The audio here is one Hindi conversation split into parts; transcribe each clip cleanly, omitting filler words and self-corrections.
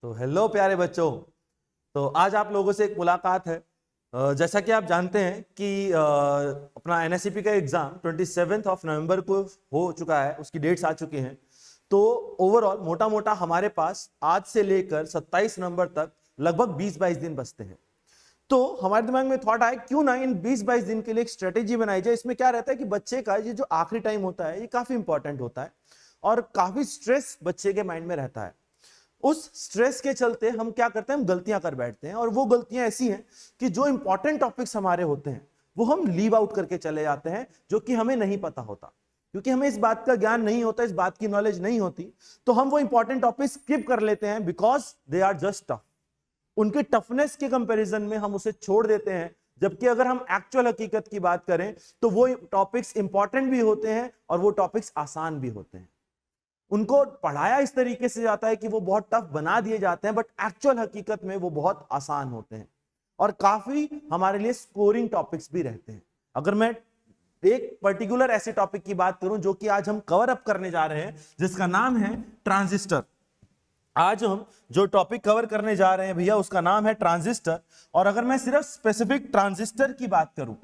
तो हेलो प्यारे बच्चों। तो आज आप लोगों से एक मुलाकात है। जैसा कि आप जानते हैं कि अपना एनएससीपी का एग्जाम 27 नवंबर को हो चुका है, उसकी डेट्स आ चुकी हैं। तो ओवरऑल मोटा मोटा हमारे पास आज से लेकर 27 नवंबर तक लगभग 20-22 दिन बचते हैं। तो हमारे दिमाग में थॉट आया क्यों ना इन 20-22 दिन के लिए एक स्ट्रेटेजी बनाई जाए। इसमें क्या रहता है कि बच्चे का ये जो आखिरी टाइम होता है ये काफी इंपॉर्टेंट होता है और काफी स्ट्रेस बच्चे के माइंड में रहता है। उस स्ट्रेस के चलते हम क्या करते हैं, हम गलतियां कर बैठते हैं और वो गलतियां ऐसी हैं कि जो इंपॉर्टेंट टॉपिक्स हमारे होते हैं वो हम लीव आउट करके चले जाते हैं, जो कि हमें नहीं पता होता। क्योंकि हमें इस बात का ज्ञान नहीं होता, इस बात की नॉलेज नहीं होती, तो हम वो इंपॉर्टेंट टॉपिक स्किप कर लेते हैं because they are just tough. उनके टफनेस के कंपैरिजन में हम उसे छोड़ देते हैं। जबकि अगर हम एक्चुअल हकीकत की बात करें तो वो टॉपिक्स इंपॉर्टेंट भी होते हैं और वो टॉपिक्स आसान भी होते हैं। उनको पढ़ाया इस तरीके से जाता है कि वो बहुत टफ बना दिए जाते हैं, बट एक्चुअल हकीकत में वो बहुत आसान होते हैं और काफी हमारे लिए स्कोरिंग टॉपिक्स भी रहते हैं। अगर मैं एक पर्टिकुलर ऐसे टॉपिक की बात करूं जो कि आज हम कवर अप करने जा रहे हैं, जिसका नाम है ट्रांजिस्टर। आज हम जो टॉपिक कवर करने जा रहे हैं भैया उसका नाम है ट्रांजिस्टर। और अगर मैं सिर्फ स्पेसिफिक ट्रांजिस्टर की बात करूं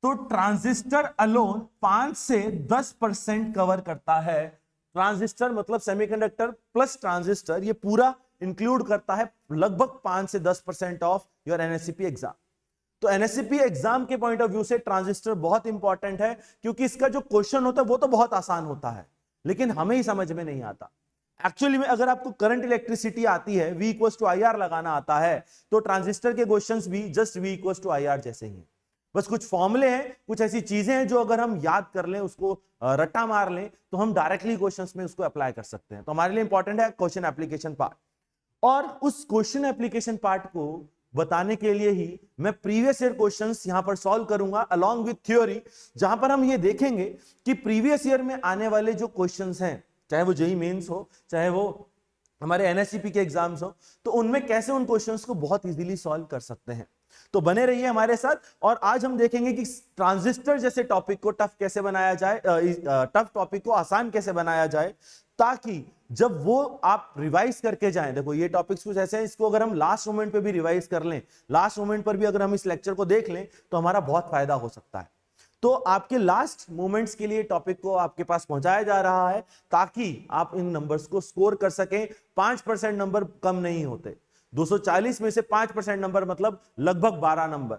तो ट्रांजिस्टर अलोन 5 से 10% कवर करता है। ट्रांजिस्टर मतलब सेमीकंडक्टर प्लस ट्रांजिस्टर, ये पूरा इंक्लूड करता है लगभग 5 से 10% ऑफ योर एनएससीपी एग्जाम। तो एनएससीपी एग्जाम के पॉइंट ऑफ व्यू से ट्रांजिस्टर बहुत इंपॉर्टेंट है, क्योंकि इसका जो क्वेश्चन होता है वो तो बहुत आसान होता है लेकिन हमें ही समझ में नहीं आता। एक्चुअली में अगर आपको करंट इलेक्ट्रिसिटी आती है, V = IR लगाना आता है, तो ट्रांजिस्टर के क्वेश्चंस भी जस्ट V = IR जैसे ही हैं। बस कुछ फॉर्मूले हैं, कुछ ऐसी चीजें हैं जो अगर हम याद कर लें, उसको रट्टा मार लें, तो हम डायरेक्टली क्वेश्चंस में उसको अप्लाई कर सकते हैं। तो हमारे लिए इंपॉर्टेंट है क्वेश्चन एप्लीकेशन पार्ट। और उस क्वेश्चन एप्लीकेशन पार्ट को बताने के लिए ही मैं प्रीवियस ईयर क्वेश्चंस यहां पर सॉल्व करूंगा अलोंग विथ थ्योरी, जहां पर हम ये देखेंगे कि प्रीवियस ईयर में आने वाले जो क्वेश्चंस हैं, चाहे वो जेईई मेंस हो, चाहे वो हमारे एनएससीपी के एग्जाम्स हो, तो उनमें कैसे उन क्वेश्चंस को बहुत इजीली सॉल्व कर सकते हैं। तो बने रहिए हमारे साथ। और आज हम देखेंगे कि ट्रांजिस्टर जैसे टॉपिक को टफ कैसे बनाया जाए, टफ टॉपिक को आसान कैसे बनाया जाए, ताकि जब वो आप रिवाइज करके जाएं। देखो ये टॉपिक्स कुछ ऐसे हैं, इसको अगर हम लास्ट मोमेंट पे भी रिवाइज कर लें, लास्ट मोमेंट पर भी अगर हम इस लेक्चर को देख लें, तो हमारा बहुत फायदा हो सकता है। तो आपके लास्ट मोमेंट्स के लिए टॉपिक को आपके पास पहुंचाया जा रहा है ताकि आप इन नंबर्स को स्कोर कर सकें। 5% नंबर कम नहीं होते। 240 में से 5% नंबर मतलब लगभग 12 नंबर।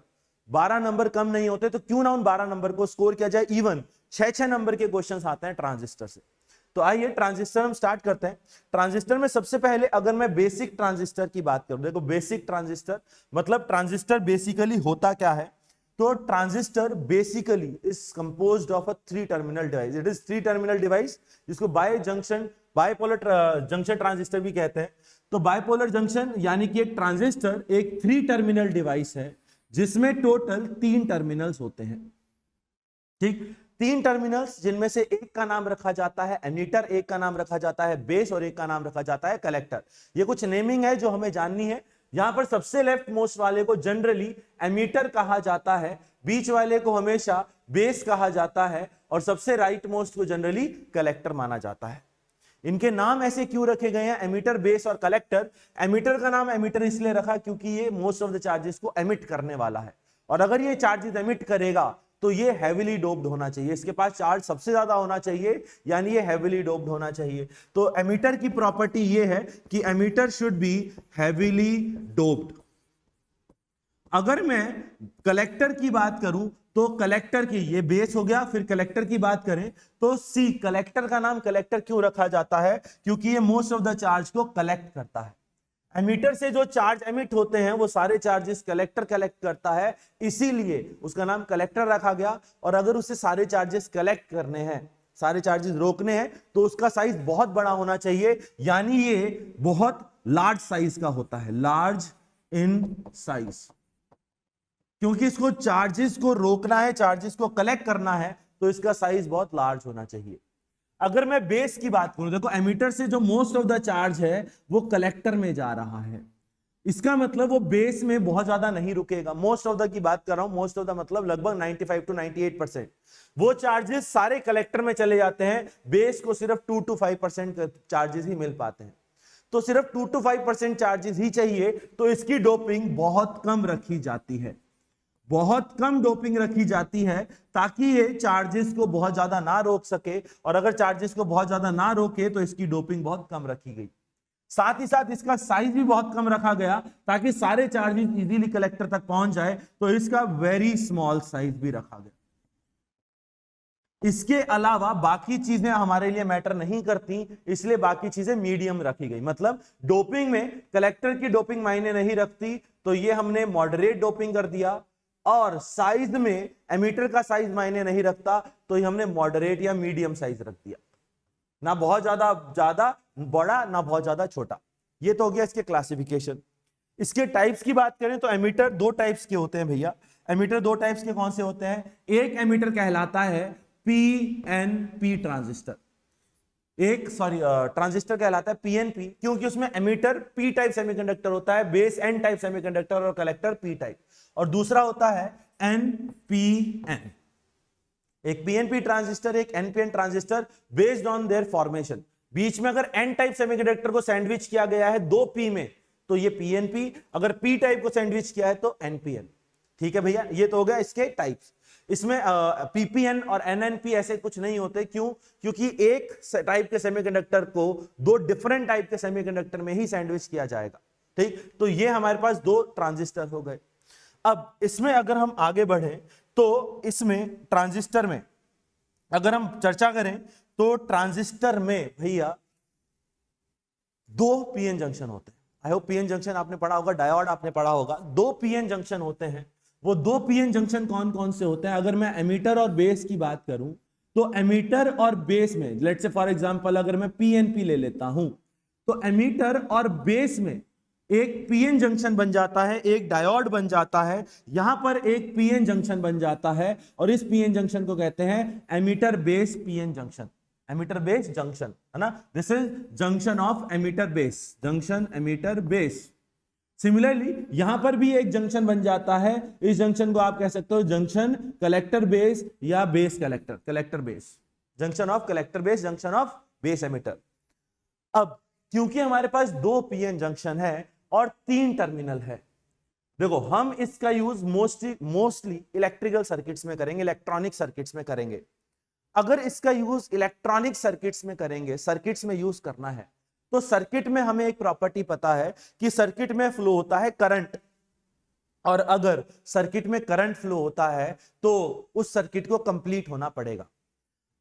12 नंबर कम नहीं होते, तो क्यों ना उन 12 नंबर को स्कोर किया जाए। इवन 6-6 नंबर के क्वेश्चंस आते हैं ट्रांजिस्टर से। तो आइए ट्रांजिस्टर हम स्टार्ट करते हैं। ट्रांजिस्टर में सबसे पहले अगर मैं बेसिक ट्रांजिस्टर की बात करूं, देखो बेसिक ट्रांजिस्टर मतलब ट्रांजिस्टर बेसिकली होता क्या है। तो transistor basically is composed of a 3 terminal device. It is 3 terminal device, जिसको बाइपोलर जंक्शन ट्रांजिस्टर भी कहते हैं। तो बाइपोलर जंक्शन यानी कि एक ट्रांजिस्टर एक 3 टर्मिनल डिवाइस है जिसमें टोटल 3 टर्मिनल्स होते हैं। ठीक, 3 टर्मिनल्स, जिनमें से एक का नाम रखा जाता है एमीटर, एक का नाम रखा जाता है बेस और एक का नाम रखा जाता है कलेक्टर। ये कुछ नेमिंग है जो हमें जाननी है। यहां पर सबसे लेफ्ट मोस्ट वाले को जनरली एमीटर कहा जाता है, बीच वाले को हमेशा बेस कहा जाता है और सबसे राइट मोस्ट को जनरली कलेक्टर माना जाता है। इनके नाम ऐसे क्यों रखे गए हैं, एमीटर, बेस और कलेक्टर। एमीटर का नाम एमीटर इसलिए रखा क्योंकि ये मोस्ट ऑफ द चार्जेस को एमिट करने वाला है, और अगर ये चार्जेस एमिट करेगा तो ये हेवीली डोप्ड होना चाहिए, इसके पास चार्ज सबसे ज्यादा होना चाहिए, यानी ये हेवीली डोप्ड होना चाहिए। तो एमीटर की प्रॉपर्टी ये है कि emitter should be heavily doped. अगर मैं कलेक्टर की बात करूं तो कलेक्टर की, ये बेस हो गया, फिर कलेक्टर की बात करें तो सी, कलेक्टर का नाम कलेक्टर क्यों रखा जाता है, क्योंकि ये मोस्ट ऑफ द चार्ज को कलेक्ट करता है। एमीटर से जो चार्ज एमिट होते हैं वो सारे चार्जेस कलेक्टर कलेक्ट करता है, इसीलिए उसका नाम कलेक्टर रखा गया। और अगर उसे सारे चार्जेस कलेक्ट करने हैं, सारे चार्जेस रोकने हैं, तो उसका साइज बहुत बड़ा होना चाहिए, यानी ये बहुत लार्ज साइज का होता है, लार्ज इन साइज। क्योंकि इसको चार्जेस को रोकना है, चार्जेस को कलेक्ट करना है, तो इसका साइज बहुत लार्ज होना चाहिए। अगर मैं बेस की बात करूं, देखो एमीटर से जो मोस्ट ऑफ द चार्ज है वो कलेक्टर में जा रहा है, इसका मतलब वो बेस में बहुत ज्यादा नहीं रुकेगा। मोस्ट ऑफ द की बात कर रहा हूं, मोस्ट ऑफ द मतलब लगभग 95 to 98%। वो चार्जेस सारे कलेक्टर में चले जाते हैं, बेस को सिर्फ 2 to 5% चार्जेस ही मिल पाते हैं। तो सिर्फ 2 to 5% चार्जेस ही चाहिए, तो इसकी डोपिंग बहुत कम रखी जाती है, बहुत कम डोपिंग रखी जाती है, ताकि ये चार्जेस को बहुत ज्यादा ना रोक सके, और अगर चार्जेस को बहुत ज्यादा ना रोके तो इसकी डोपिंग बहुत कम रखी गई। साथ ही साथ इसका साइज भी बहुत कम रखा गया ताकि सारे चार्जेस इजीली कलेक्टर तक पहुंच जाए, तो इसका वेरी स्मॉल साइज भी रखा गया। इसके अलावा बाकी चीजें हमारे लिए मैटर नहीं करती, इसलिए बाकी चीजें मीडियम रखी गई। मतलब डोपिंग में कलेक्टर की डोपिंग मायने नहीं रखती, तो ये हमने मॉडरेट डोपिंग कर दिया, और साइज में एमीटर का साइज मायने नहीं रखता, तो ये हमने मॉडरेट या मीडियम साइज रख दिया, ना बहुत ज्यादा बड़ा ना बहुत ज्यादा छोटा। ये तो हो गया इसके क्लासिफिकेशन। इसके टाइप्स की बात करें तो एमीटर दो टाइप्स के होते हैं भैया। एमीटर दो टाइप्स के कौन से होते हैं? एक एमीटर कहलाता है पीएनपी ट्रांजिस्टर, ट्रांजिस्टर कहलाता है पीएनपी, क्योंकि उसमें एमीटर पी टाइप सेमीकंडक्टर होता है, बेस एन टाइप सेमीकंडक्टर और कलेक्टर पी टाइप। और दूसरा होता है एनपीएन, एक पीएनपी ट्रांजिस्टर एक NPN transistor, based on their formation. बीच में अगर एन टाइप सेमीकंडक्टर को सैंडविच किया गया है दो पी में, तो ये पीएनपी, अगर पी टाइप को सैंडविच किया है तो एनपीएन। ठीक है भैया, ये तो हो गया इसके टाइप्स। इसमें पीपीएन और एनएनपी ऐसे कुछ नहीं होते, क्यों? क्योंकि एक टाइप के सेमीकंडक्टर को दो डिफरेंट टाइप के सेमीकंडक्टर में ही सैंडविच किया जाएगा। ठीक, तो ये हमारे पास दो ट्रांजिस्टर हो गए। अब इसमें अगर हम आगे बढ़े तो इसमें ट्रांजिस्टर में अगर हम चर्चा करें तो ट्रांजिस्टर में भैया दो पीएन जंक्शन होते हैं। आई होप पीएन जंक्शन आपने पढ़ा होगा, डायोड आपने पढ़ा होगा। दो पीएन जंक्शन होते हैं। वो दो पीएन जंक्शन कौन कौन से होते हैं? अगर मैं एमीटर और बेस की बात करूं तो एमीटर और बेस में, लेट्स से फॉर एग्जांपल अगर मैं पीएनपी ले लेता हूं, तो एमीटर और बेस में एक पीएन जंक्शन बन जाता है, एक डायोड बन जाता है, यहां पर एक पीएन जंक्शन बन जाता है, और इस पीएन जंक्शन को कहते हैं emitter base PN junction. Emitter base junction है ना, this is junction of emitter base, junction emitter base. Similarly यहां पर भी एक जंक्शन बन जाता है, इस जंक्शन को आप कह सकते हो जंक्शन कलेक्टर बेस या base collector, collector base, junction of collector base, junction of base emitter. अब क्योंकि हमारे पास दो पीएन जंक्शन है और तीन टर्मिनल है, देखो हम इसका यूज मोस्टली इलेक्ट्रिकल सर्किट्स में करेंगे, इलेक्ट्रॉनिक सर्किट्स में करेंगे। अगर इसका यूज इलेक्ट्रॉनिक सर्किट्स में करेंगे, सर्किट्स में यूज करना है, तो सर्किट में हमें एक प्रॉपर्टी पता है कि सर्किट में फ्लो होता है करंट, और अगर सर्किट में करंट फ्लो होता है तो उस सर्किट को कंप्लीट होना पड़ेगा।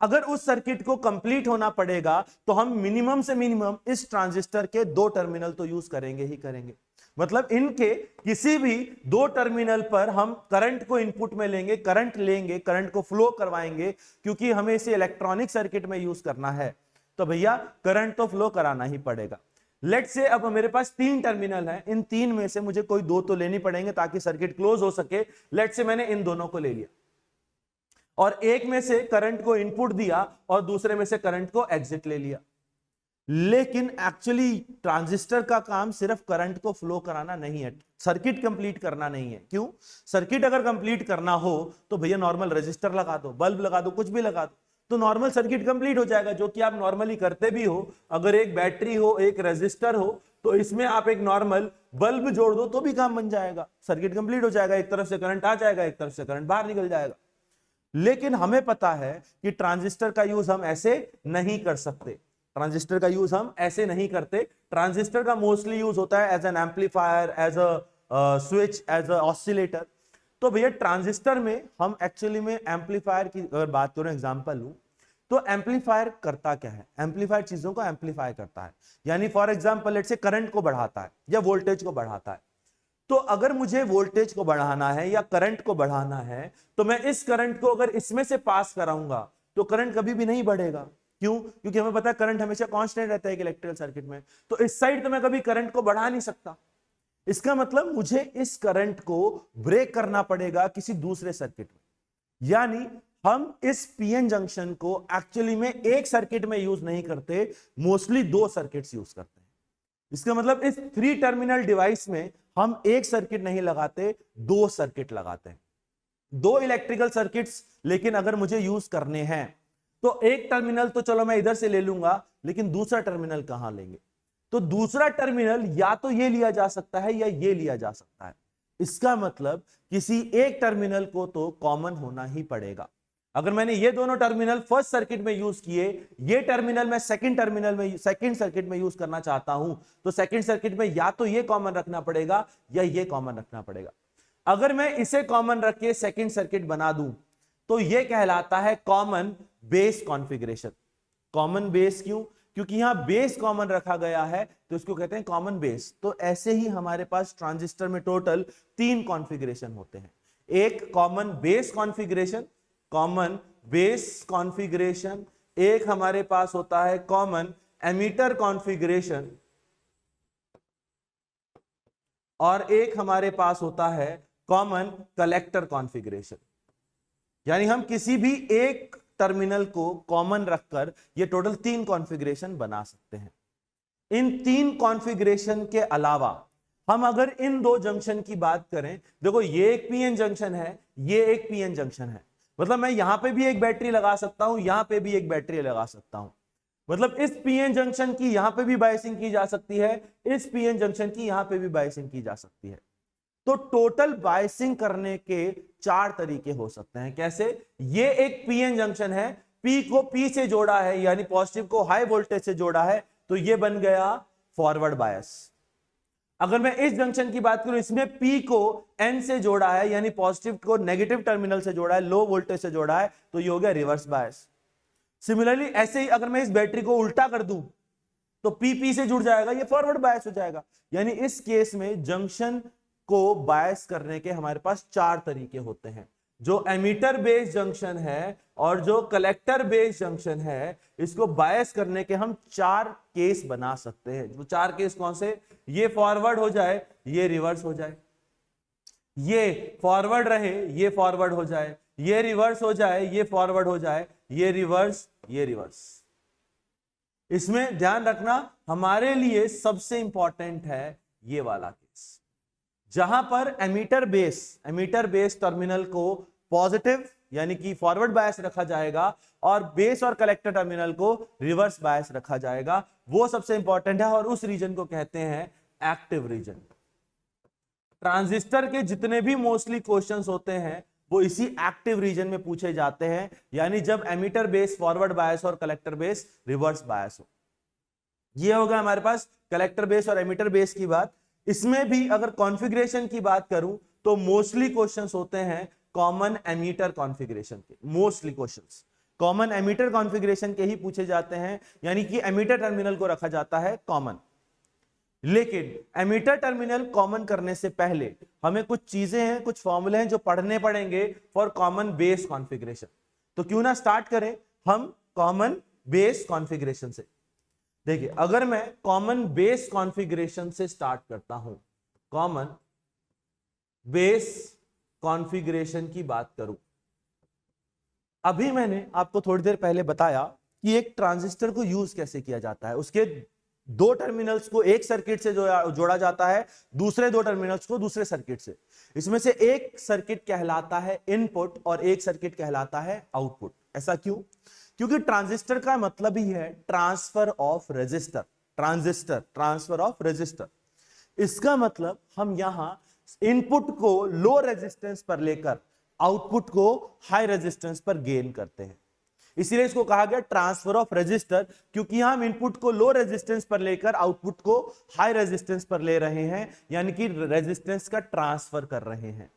अगर उस सर्किट को कंप्लीट होना पड़ेगा तो हम मिनिमम से मिनिमम इस ट्रांजिस्टर के दो टर्मिनल तो यूज करेंगे ही करेंगे। मतलब इनके किसी भी दो टर्मिनल पर हम करंट को इनपुट में लेंगे, करंट लेंगे, करंट को फ्लो करवाएंगे, क्योंकि हमें इसे इलेक्ट्रॉनिक सर्किट में यूज करना है, तो भैया करंट तो फ्लो कराना ही पड़ेगा। लेट्स से अब मेरे पास तीन टर्मिनल हैं, इन तीन में से मुझे कोई दो तो लेनी पड़ेंगे ताकि सर्किट क्लोज हो सके। लेट्स से मैंने इन दोनों को ले लिया और एक में से करंट को इनपुट दिया और दूसरे में से करंट को एग्जिट ले लिया। लेकिन एक्चुअली ट्रांजिस्टर का काम सिर्फ करंट को फ्लो कराना नहीं है, सर्किट कंप्लीट करना नहीं है। क्यों? सर्किट अगर कंप्लीट करना हो तो भैया नॉर्मल रजिस्टर लगा दो, बल्ब लगा दो, कुछ भी लगा दो, तो नॉर्मल सर्किट कंप्लीट हो जाएगा, जो कि आप नॉर्मली करते भी हो। अगर एक बैटरी हो, एक रजिस्टर हो, तो इसमें आप एक नॉर्मल बल्ब जोड़ दो तो भी काम बन जाएगा, सर्किट कंप्लीट हो जाएगा। एक तरफ से करंट आ जाएगा, एक तरफ से करंट बाहर निकल जाएगा। लेकिन हमें पता है कि ट्रांजिस्टर का यूज हम ऐसे नहीं कर सकते, ट्रांजिस्टर का यूज हम ऐसे नहीं करते। ट्रांजिस्टर का मोस्टली यूज होता है as an amplifier, as a switch, as a oscillator. तो भैया ट्रांजिस्टर में हम एक्चुअली में एम्पलीफायर की अगर बात करूं, एग्जांपल लूं, तो एम्पलीफायर करता क्या है? एम्पलीफायर चीजों को एम्पलीफाई करता है, यानी for example let's say current को बढ़ाता है या वोल्टेज को बढ़ाता है। तो अगर मुझे वोल्टेज को बढ़ाना है या करंट को बढ़ाना है, तो मैं इस करंट को अगर इसमें से पास कराऊंगा तो करंट कभी भी नहीं बढ़ेगा। क्यों? क्योंकि हमें पता है करंट हमेशा कांस्टेंट रहता है एक इलेक्ट्रिकल सर्किट में। तो इस साइड तो मैं कभी करंट को बढ़ा नहीं सकता। इसका मतलब मुझे इस करंट को ब्रेक करना पड़ेगा किसी दूसरे सर्किट में। यानी हम इस पीएन जंक्शन को एक्चुअली में एक सर्किट में यूज नहीं करते, मोस्टली दो सर्किट्स यूज करते हैं। इसका मतलब इस 3 टर्मिनल डिवाइस में हम एक सर्किट नहीं लगाते, दो सर्किट लगाते हैं, दो इलेक्ट्रिकल सर्किट्स। लेकिन अगर मुझे यूज करने हैं तो एक टर्मिनल तो चलो मैं इधर से ले लूंगा, लेकिन दूसरा टर्मिनल कहां लेंगे? तो दूसरा टर्मिनल या तो ये लिया जा सकता है या ये लिया जा सकता है। इसका मतलब किसी एक टर्मिनल को तो कॉमन होना ही पड़ेगा। अगर मैंने ये दोनों टर्मिनल फर्स्ट सर्किट में यूज किए, ये टर्मिनल मैं सेकंड सर्किट में यूज करना चाहता हूं, तो सेकंड सर्किट में या तो ये कॉमन रखना पड़ेगा या ये कॉमन रखना पड़ेगा। अगर मैं इसे कॉमन रख के सेकंड सर्किट बना दूं तो ये कहलाता है common base configuration. Common base क्यों? क्योंकि यहां बेस कॉमन रखा गया है तो इसको कहते हैं कॉमन बेस। तो ऐसे ही हमारे पास ट्रांजिस्टर में टोटल 3 कॉन्फ़िगरेशन होते हैं। एक कॉमन बेस कॉन्फ़िगरेशन, एक हमारे पास होता है कॉमन एमीटर कॉन्फ़िगरेशन, और एक हमारे पास होता है कॉमन कलेक्टर कॉन्फ़िगरेशन। यानी हम किसी भी एक टर्मिनल को कॉमन रखकर ये टोटल 3 कॉन्फ़िगरेशन बना सकते हैं। इन 3 कॉन्फ़िगरेशन के अलावा हम अगर इन 2 जंक्शन की बात करें, देखो ये एक पीएन जंक्शन है, ये एक पीएन जंक्शन है, मतलब मैं यहां पे भी एक बैटरी लगा सकता हूं, यहां पे भी एक बैटरी लगा सकता हूं। मतलब इस पीएन जंक्शन की यहां पे भी बायसिंग की जा सकती है, इस पीएन जंक्शन की यहां पे भी बायसिंग की जा सकती है। तो टोटल बायसिंग करने के 4 तरीके हो सकते हैं। कैसे? ये एक पीएन जंक्शन है, पी को पी से जोड़ा है, यानी पॉजिटिव को हाई वोल्टेज से जोड़ा है, तो ये बन गया फॉरवर्ड बायस। अगर मैं इस जंक्शन की बात करूं, इसमें पी को एन से जोड़ा है, यानी पॉजिटिव को नेगेटिव टर्मिनल से जोड़ा है, लो वोल्टेज से जोड़ा है, तो ये हो गया रिवर्स बायस। सिमिलरली ऐसे ही अगर मैं इस बैटरी को उल्टा कर दूं तो पी से जुड़ जाएगा, ये फॉरवर्ड बायस हो जाएगा। यानी इस केस में जंक्शन को बायस करने के हमारे पास 4 तरीके होते हैं। जो एमीटर बेस्ड जंक्शन है और जो कलेक्टर बेस्ड जंक्शन है, इसको बायस करने के हम 4 केस बना सकते हैं। वो 4 केस कौन से? ये फॉरवर्ड हो जाए, ये रिवर्स हो जाए, ये फॉरवर्ड रहे, ये फॉरवर्ड हो जाए, ये रिवर्स हो जाए, ये फॉरवर्ड हो जाए, ये रिवर्स, ये रिवर्स। इसमें ध्यान रखना, हमारे लिए सबसे इंपॉर्टेंट है ये वाला केस, जहां पर एमीटर बेस टर्मिनल को पॉजिटिव यानी कि फॉरवर्ड बायस रखा जाएगा और बेस और कलेक्टर टर्मिनल को रिवर्स बायस रखा जाएगा। वो सबसे इंपॉर्टेंट है और उस रीजन को कहते हैं एक्टिव रीजन। ट्रांजिस्टर के जितने भी मोस्टली क्वेश्चंस होते हैं वो इसी एक्टिव रीजन में पूछे जाते हैं, यानी जब एमीटर बेस फॉरवर्ड बायस और कलेक्टर बेस रिवर्स बायस हो। ये होगा हमारे पास कलेक्टर बेस और एमीटर बेस की बात। इसमें भी अगर कॉन्फ़िगरेशन की बात करूं तो मोस्टली क्वेश्चंस होते हैं कॉमन एमीटर कॉन्फ़िगरेशन के। Mostly questions common ammeter configuration के ही पूछे जाते हैं, यानी कि एमीटर टर्मिनल को रखा जाता है कॉमन। लेकिन एमीटर टर्मिनल कॉमन करने से पहले हमें कुछ चीजें हैं, कुछ फॉर्मूले हैं जो पढ़ने पड़ेंगे फॉर कॉमन बेस कॉन्फ़िगरेशन। तो क्यों ना स्टार्ट करें हम कॉमन बेस कॉन्फ़िगरेशन से। देखिए, अगर मैं कॉमन बेस कॉन्फ़िगरेशन से स्टार्ट करता हूं, कॉमन बेस कॉन्फ़िगरेशन की बात करूं, अभी मैंने आपको थोड़ी देर पहले बताया कि एक ट्रांजिस्टर को यूज कैसे किया जाता है। उसके 2 टर्मिनल्स को एक सर्किट से जोड़ा जाता है, दूसरे 2 टर्मिनल्स को दूसरे सर्किट से। इसमें से एक सर्किट कहलाता है इनपुट और एक सर्किट कहलाता है आउटपुट। ऐसा क्यों? क्योंकि ट्रांजिस्टर का मतलब ही है transfer of resistor. Transfer of resistor, इसका मतलब हम यहां इनपुट को लो रेजिस्टेंस पर लेकर आउटपुट को हाई रेजिस्टेंस पर गेन करते हैं। इसीलिए इसको कहा गया ट्रांसफर ऑफ रेजिस्टर, क्योंकि हम इनपुट को लो रेजिस्टेंस पर लेकर आउटपुट को हाई रेजिस्टेंस पर ले रहे हैं, यानी कि रेजिस्टेंस का ट्रांसफर कर रहे हैं।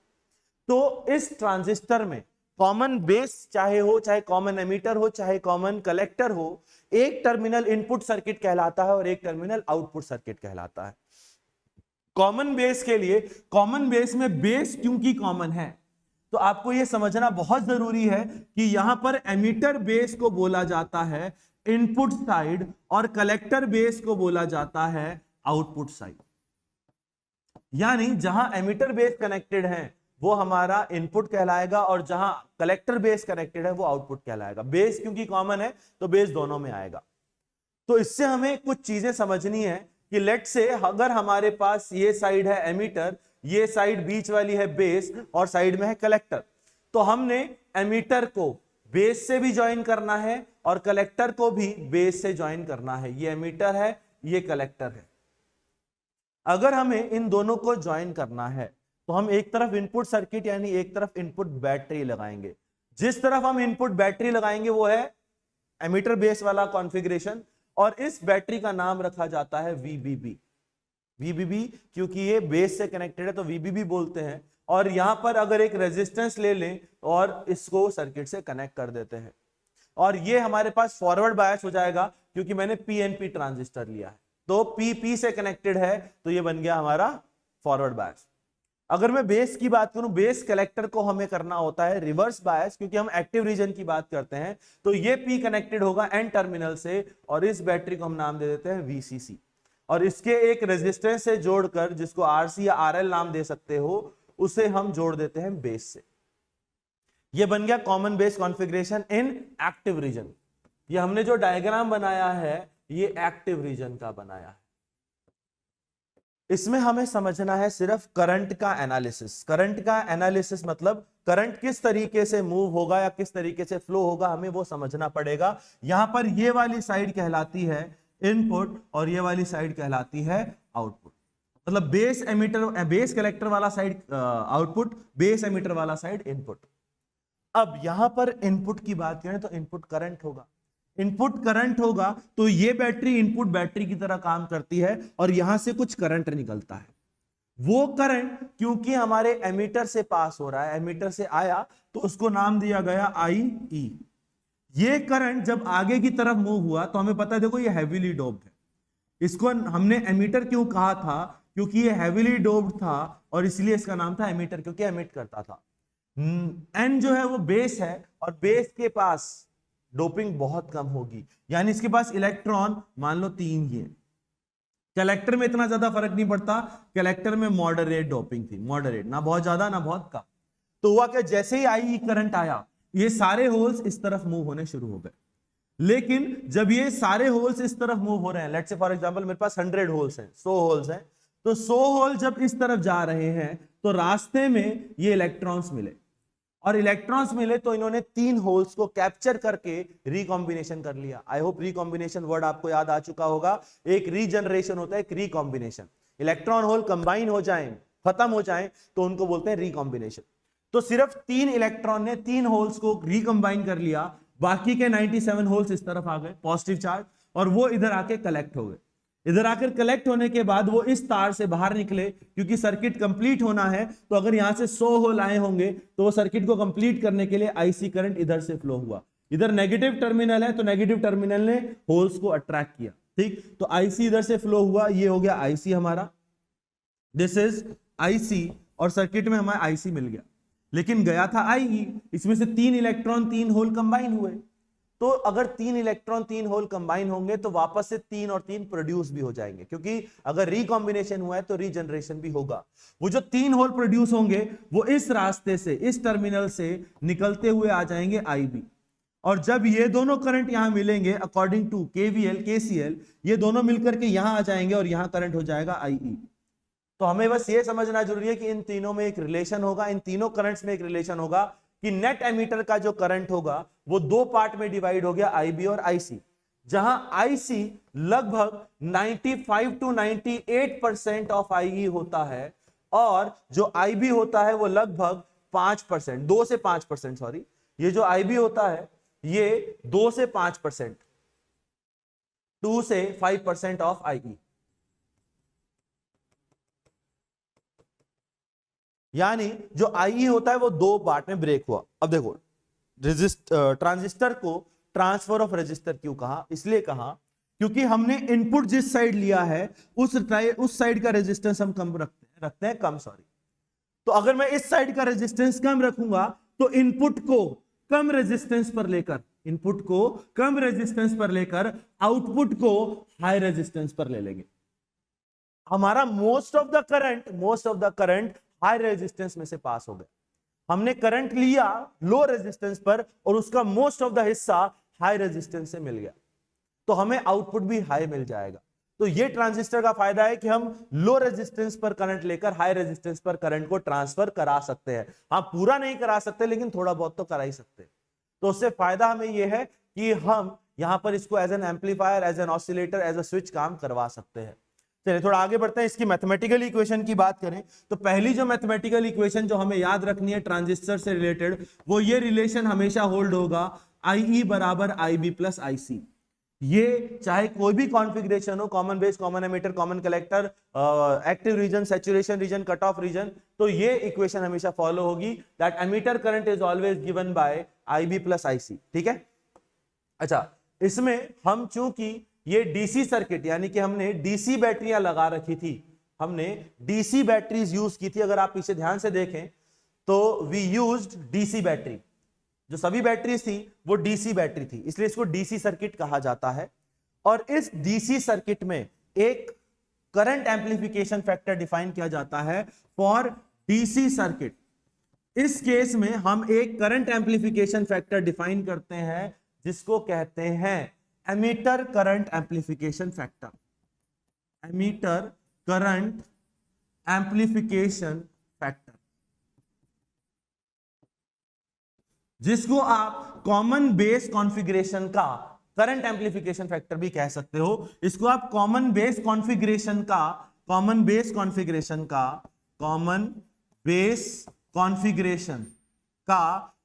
तो इस ट्रांजिस्टर में कॉमन बेस चाहे हो, चाहे कॉमन एमीटर हो, चाहे कॉमन कलेक्टर हो, एक टर्मिनल इनपुट सर्किट कहलाता है और एक टर्मिनल आउटपुट सर्किट कहलाता है। कॉमन बेस के लिए, कॉमन बेस में बेस क्योंकि कॉमन है, तो आपको यह समझना बहुत जरूरी है कि यहां पर एमीटर बेस को बोला जाता है इनपुट साइड और कलेक्टर बेस को बोला जाता है आउटपुट साइड। यानी जहां एमीटर बेस कनेक्टेड है वो हमारा इनपुट कहलाएगा और जहां कलेक्टर बेस कनेक्टेड है वो आउटपुट कहलाएगा। बेस क्योंकि कॉमन है तो बेस दोनों में आएगा। तो इससे हमें कुछ चीजें समझनी है कि लेट से अगर हमारे पास ये साइड है एमीटर, ये साइड बीच वाली है बेस और साइड में है कलेक्टर, तो हमने एमीटर को बेस से भी ज्वाइन करना है और कलेक्टर को भी बेस से ज्वाइन करना है। ये एमीटर है, ये कलेक्टर है। अगर हमें इन दोनों को ज्वाइन करना है तो हम एक तरफ इनपुट सर्किट यानी एक तरफ इनपुट बैटरी लगाएंगे। जिस तरफ हम इनपुट बैटरी लगाएंगे वो है एमीटर बेस वाला कॉन्फ़िगरेशन, और इस बैटरी का नाम रखा जाता है VBB। VBB क्योंकि ये बेस से कनेक्टेड है तो VBB बोलते हैं। और यहां पर अगर एक रेजिस्टेंस ले लें और इसको सर्किट से कनेक्ट कर देते हैं, और ये हमारे पास फॉरवर्ड बायस हो जाएगा क्योंकि मैंने PNP ट्रांजिस्टर लिया है, तो P से कनेक्टेड है तो ये बन गया हमारा फॉरवर्ड बायस। अगर मैं बेस की बात करूं, बेस कलेक्टर को हमें करना होता है रिवर्स बायस क्योंकि हम एक्टिव रीजन की बात करते हैं, तो ये P कनेक्टेड होगा N टर्मिनल से और इस बैटरी को हम नाम दे देते हैं VCC, और इसके एक रेजिस्टेंस से जोड़कर जिसको RC या RL नाम दे सकते हो उसे हम जोड़ देते हैं बेस से। ये बन गया कॉमन बेस कॉन्फ़िगरेशन इन एक्टिव रीजन। ये हमने जो डायग्राम बनाया है ये एक्टिव रीजन का बनाया है। इसमें हमें समझना है सिर्फ करंट का एनालिसिस। करंट का एनालिसिस मतलब करंट किस तरीके से मूव होगा या किस तरीके से फ्लो होगा, हमें वो समझना पड़ेगा। यहां पर ये वाली साइड कहलाती है इनपुट और ये वाली साइड कहलाती है आउटपुट। मतलब बेस एमीटर, बेस कलेक्टर वाला साइड आउटपुट, बेस एमीटर वाला साइड इनपुट। अब यहां पर इनपुट की बात करें तो इनपुट करंट होगा। इनपुट करंट होगा तो ये बैटरी इनपुट बैटरी की तरह काम करती है और यहां से कुछ करंट निकलता है। वो करंट क्योंकि हमारे एमीटर से पास हो रहा है, एमीटर से आया तो उसको नाम दिया गया IE। ये करंट जब आगे की तरफ मूव हुआ तो हमें पता है, देखो ये हैवीली डोप्ड है। इसको हमने एमीटर क्यों कहा था? क्योंकि ये हैवीली डोप्ड था और इसलिए इसका नाम था एमीटर, क्योंकि एमिट करता था। N जो है वो बेस है और बेस के पास डोपिंग बहुत कम होगी, यानी इसके पास इलेक्ट्रॉन मान लो 3 ही है। कलेक्टर में इतना ज्यादा फर्क नहीं पड़ता, कलेक्टर में मॉडरेट डोपिंग थी, मॉडरेट, ना बहुत ज्यादा ना बहुत कम। तो हुआ कि जैसे ही IE करंट आया ये सारे होल्स इस तरफ मूव होने शुरू हो गए। लेकिन जब ये सारे होल्स इस तरफ मूव हो रहे हैं, लेट्स से फॉर एग्जांपल मेरे पास 100 होल्स हैं, 100 होल्स हैं, तो 100 होल जब इस तरफ जा रहे हैं तो रास्ते में ये इलेक्ट्रॉन्स मिले, और इलेक्ट्रॉन्स मिले तो इन्होंने 3 होल्स को कैप्चर करके रिकॉम्बिनेशन कर लिया। आई होप रिकॉम्बिनेशन वर्ड आपको याद आ चुका होगा। एक रीजनरेशन होता है, एक रिकॉम्बिनेशन। इलेक्ट्रॉन होल कंबाइन हो जाएं, खत्म हो जाएं तो उनको बोलते हैं रिकॉम्बिनेशन। तो सिर्फ 3 इलेक्ट्रॉन ने 3 होल्स को रिकंबाइन कर लिया, बाकी के 97 होल्स इस तरफ आ गए पॉजिटिव चार्ज, और वो इधर आके कलेक्ट हो गए। इधर आकर कलेक्ट होने के बाद वो इस तार से बाहर निकले, क्योंकि सर्किट कंप्लीट होना है तो अगर यहां से 100 होल आए होंगे तो वो सर्किट को कंप्लीट करने के लिए IC करंट इधर से फ्लो हुआ। इधर नेगेटिव टर्मिनल है तो नेगेटिव टर्मिनल ने होल्स को अट्रैक्ट किया, ठीक। तो IC इधर से फ्लो हुआ, ये हो गया IC हमारा, दिस इज IC, और सर्किट में हमारा IC मिल गया। लेकिन गया था IE, इसमें से 3 इलेक्ट्रॉन 3 होल कंबाइन हुए। तो अगर 3 इलेक्ट्रॉन 3 होल कंबाइन होंगे तो वापस से 3 और 3 प्रोड्यूस भी हो जाएंगे, क्योंकि अगर रिकॉम्बिनेशन हुआ है तो रीजनरेशन भी होगा। वो जो 3 होल प्रोड्यूस होंगे वो इस रास्ते से, इस टर्मिनल से निकलते हुए आ जाएंगे IB, और जब ये दोनों करंट यहां मिलेंगे अकॉर्डिंग टू KVL KCL, ये दोनों मिलकर के यहां आ जाएंगे और यहां करंट हो जाएगा IE। तो हमें बस ये समझना जरूरी है कि इन तीनों में एक रिलेशन होगा, इन तीनों करंट्स में एक रिलेशन होगा कि नेट एमीटर का जो करंट होगा वो 2 पार्ट में डिवाइड हो गया, IB और IC, जहां IC लगभग 95 to 98% ऑफ IE होता है और जो IB होता है वो लगभग 5%, 2 से 5%, सॉरी, ये जो IB होता है ये 2 से 5%, 2 से 5% ऑफ IE। यानी जो IE होता है वो 2 पार्ट में ब्रेक हुआ। अब देखो, ट्रांजिस्टर को ट्रांसफर ऑफ रजिस्टर क्यों कहा? इसलिए कहा क्योंकि हमने इनपुट जिस साइड लिया है उस साइड का रेजिस्टेंस हम कम रखते हैं कम, सॉरी। तो अगर मैं इस साइड का रेजिस्टेंस कम रखूंगा तो इनपुट को कम रेजिस्टेंस पर लेकर, इनपुट को कम रेजिस्टेंस पर लेकर आउटपुट को हाई रेजिस्टेंस पर ले लेंगे। हमारा most of the current high resistance में से पास हो गया। हमने करंट लिया लो रेजिस्टेंस पर और उसका मोस्ट ऑफ द हिस्सा हाई रेजिस्टेंस से मिल गया, तो हमें आउटपुट भी हाई मिल जाएगा। तो ये ट्रांजिस्टर का फायदा है कि हम लो रेजिस्टेंस पर करंट लेकर हाई रेजिस्टेंस पर करंट को ट्रांसफर करा सकते हैं। हाँ, पूरा नहीं करा सकते लेकिन थोड़ा बहुत तो करा ही सकते हैं। तो उससे फायदा हमें यह है कि हम यहां पर इसको as an amplifier, as an oscillator, as a switch काम करवा सकते हैं। चलिए थोड़ा आगे बढ़ते हैं, इसकी मैथमेटिकल इक्वेशन की बात करें तो पहली जो मैथमेटिकल इक्वेशन जो हमें याद रखनी है ट्रांजिस्टर से रिलेटेड, वो ये रिलेशन हमेशा होल्ड होगा, IE बराबर IB प्लस IC। ये चाहे कोई भी कॉन्फ़िगरेशन हो, common base, common emitter, common collector, active region, saturation region, cut off region, तो ये इक्वेशन हमेशा फॉलो होगी, that emitter current is always given by IB plus IC। ठीक है। अच्छा, इसमें हम चूंकि ये डीसी सर्किट यानी कि हमने डीसी बैटरियां लगा रखी थी, हमने डीसी बैटरीज यूज की थी, अगर आप पीछे ध्यान से देखें तो वी यूज्ड डीसी बैटरी, जो सभी बैटरीज थी वो डीसी बैटरी थी, इसलिए इसको डीसी सर्किट कहा जाता है। और इस डीसी सर्किट में एक करंट एम्प्लीफिकेशन फैक्टर डिफाइन किया जाता है फॉर डीसी सर्किट। इस केस में हम एक करंट एम्प्लीफिकेशन फैक्टर डिफाइन करते हैं जिसको कहते हैं emitter current amplification factor. Emitter current amplification factor, जिसको आप कॉमन बेस कॉन्फ़िगरेशन का करंट एम्प्लीफिकेशन फैक्टर भी कह सकते हो। इसको आप कॉमन बेस कॉन्फ़िगरेशन का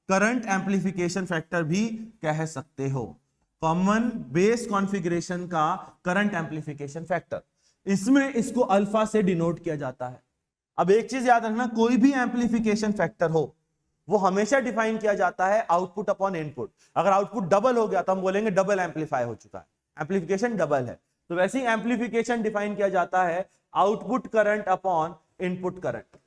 करंट एम्प्लीफिकेशन फैक्टर भी कह सकते हो। कॉमन बेस कॉन्फ़िगरेशन का करंट एम्प्लीफिकेशन फैक्टर, इसमें इसको अल्फा से डिनोट किया जाता है। अब एक चीज याद रखना, कोई भी एम्प्लीफिकेशन फैक्टर हो वो हमेशा डिफाइन किया जाता है आउटपुट अपॉन इनपुट। अगर आउटपुट डबल हो गया तो हम बोलेंगे डबल एम्पलीफाई हो चुका है, एम्प्लीफिकेशन डबल है। तो वैसे ही एम्प्लीफिकेशन डिफाइन किया जाता है output current upon input current,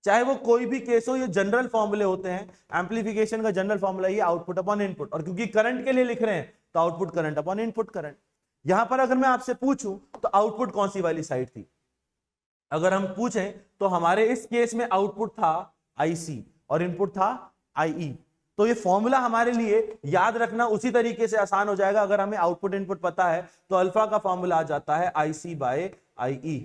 चाहे वो कोई भी केस हो। ये जनरल फॉर्मूले होते हैं, एम्प्लीफिकेशन का जनरल फॉर्मूला ये आउटपुट अपॉन इनपुट, और क्योंकि करंट के लिए लिख रहे हैं तो output current upon input current. यहां पर अगर मैं आपसे पूछूं तो आउटपुट कौन सी वाली साइड थी, अगर हम पूछें तो हमारे इस केस में आउटपुट था IC और इनपुट था IE। तो ये फॉर्मूला हमारे लिए याद रखना उसी तरीके से आसान हो जाएगा। अगर हमें आउटपुट इनपुट पता है तो अल्फा का फॉर्मूला आ जाता है IC बाय IE,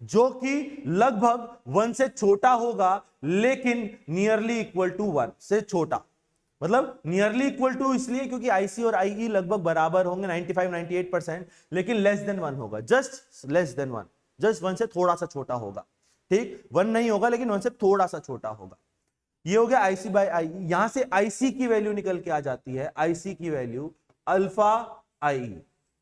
जो कि लगभग 1 से छोटा होगा लेकिन नियरली इक्वल टू 1 से छोटा। मतलब नियरली इक्वल टू इसलिए क्योंकि IC और IE लगभग बराबर होंगे 95-98%, लेकिन लेस देन 1 होगा, जस्ट लेस देन 1, जस्ट 1 से थोड़ा सा छोटा होगा। ठीक, 1 नहीं होगा लेकिन 1 से थोड़ा सा छोटा होगा। ये हो गया IC बाय IE। यहां से IC की वैल्यू निकल के आ जाती है, IC की वैल्यू अल्फा IE।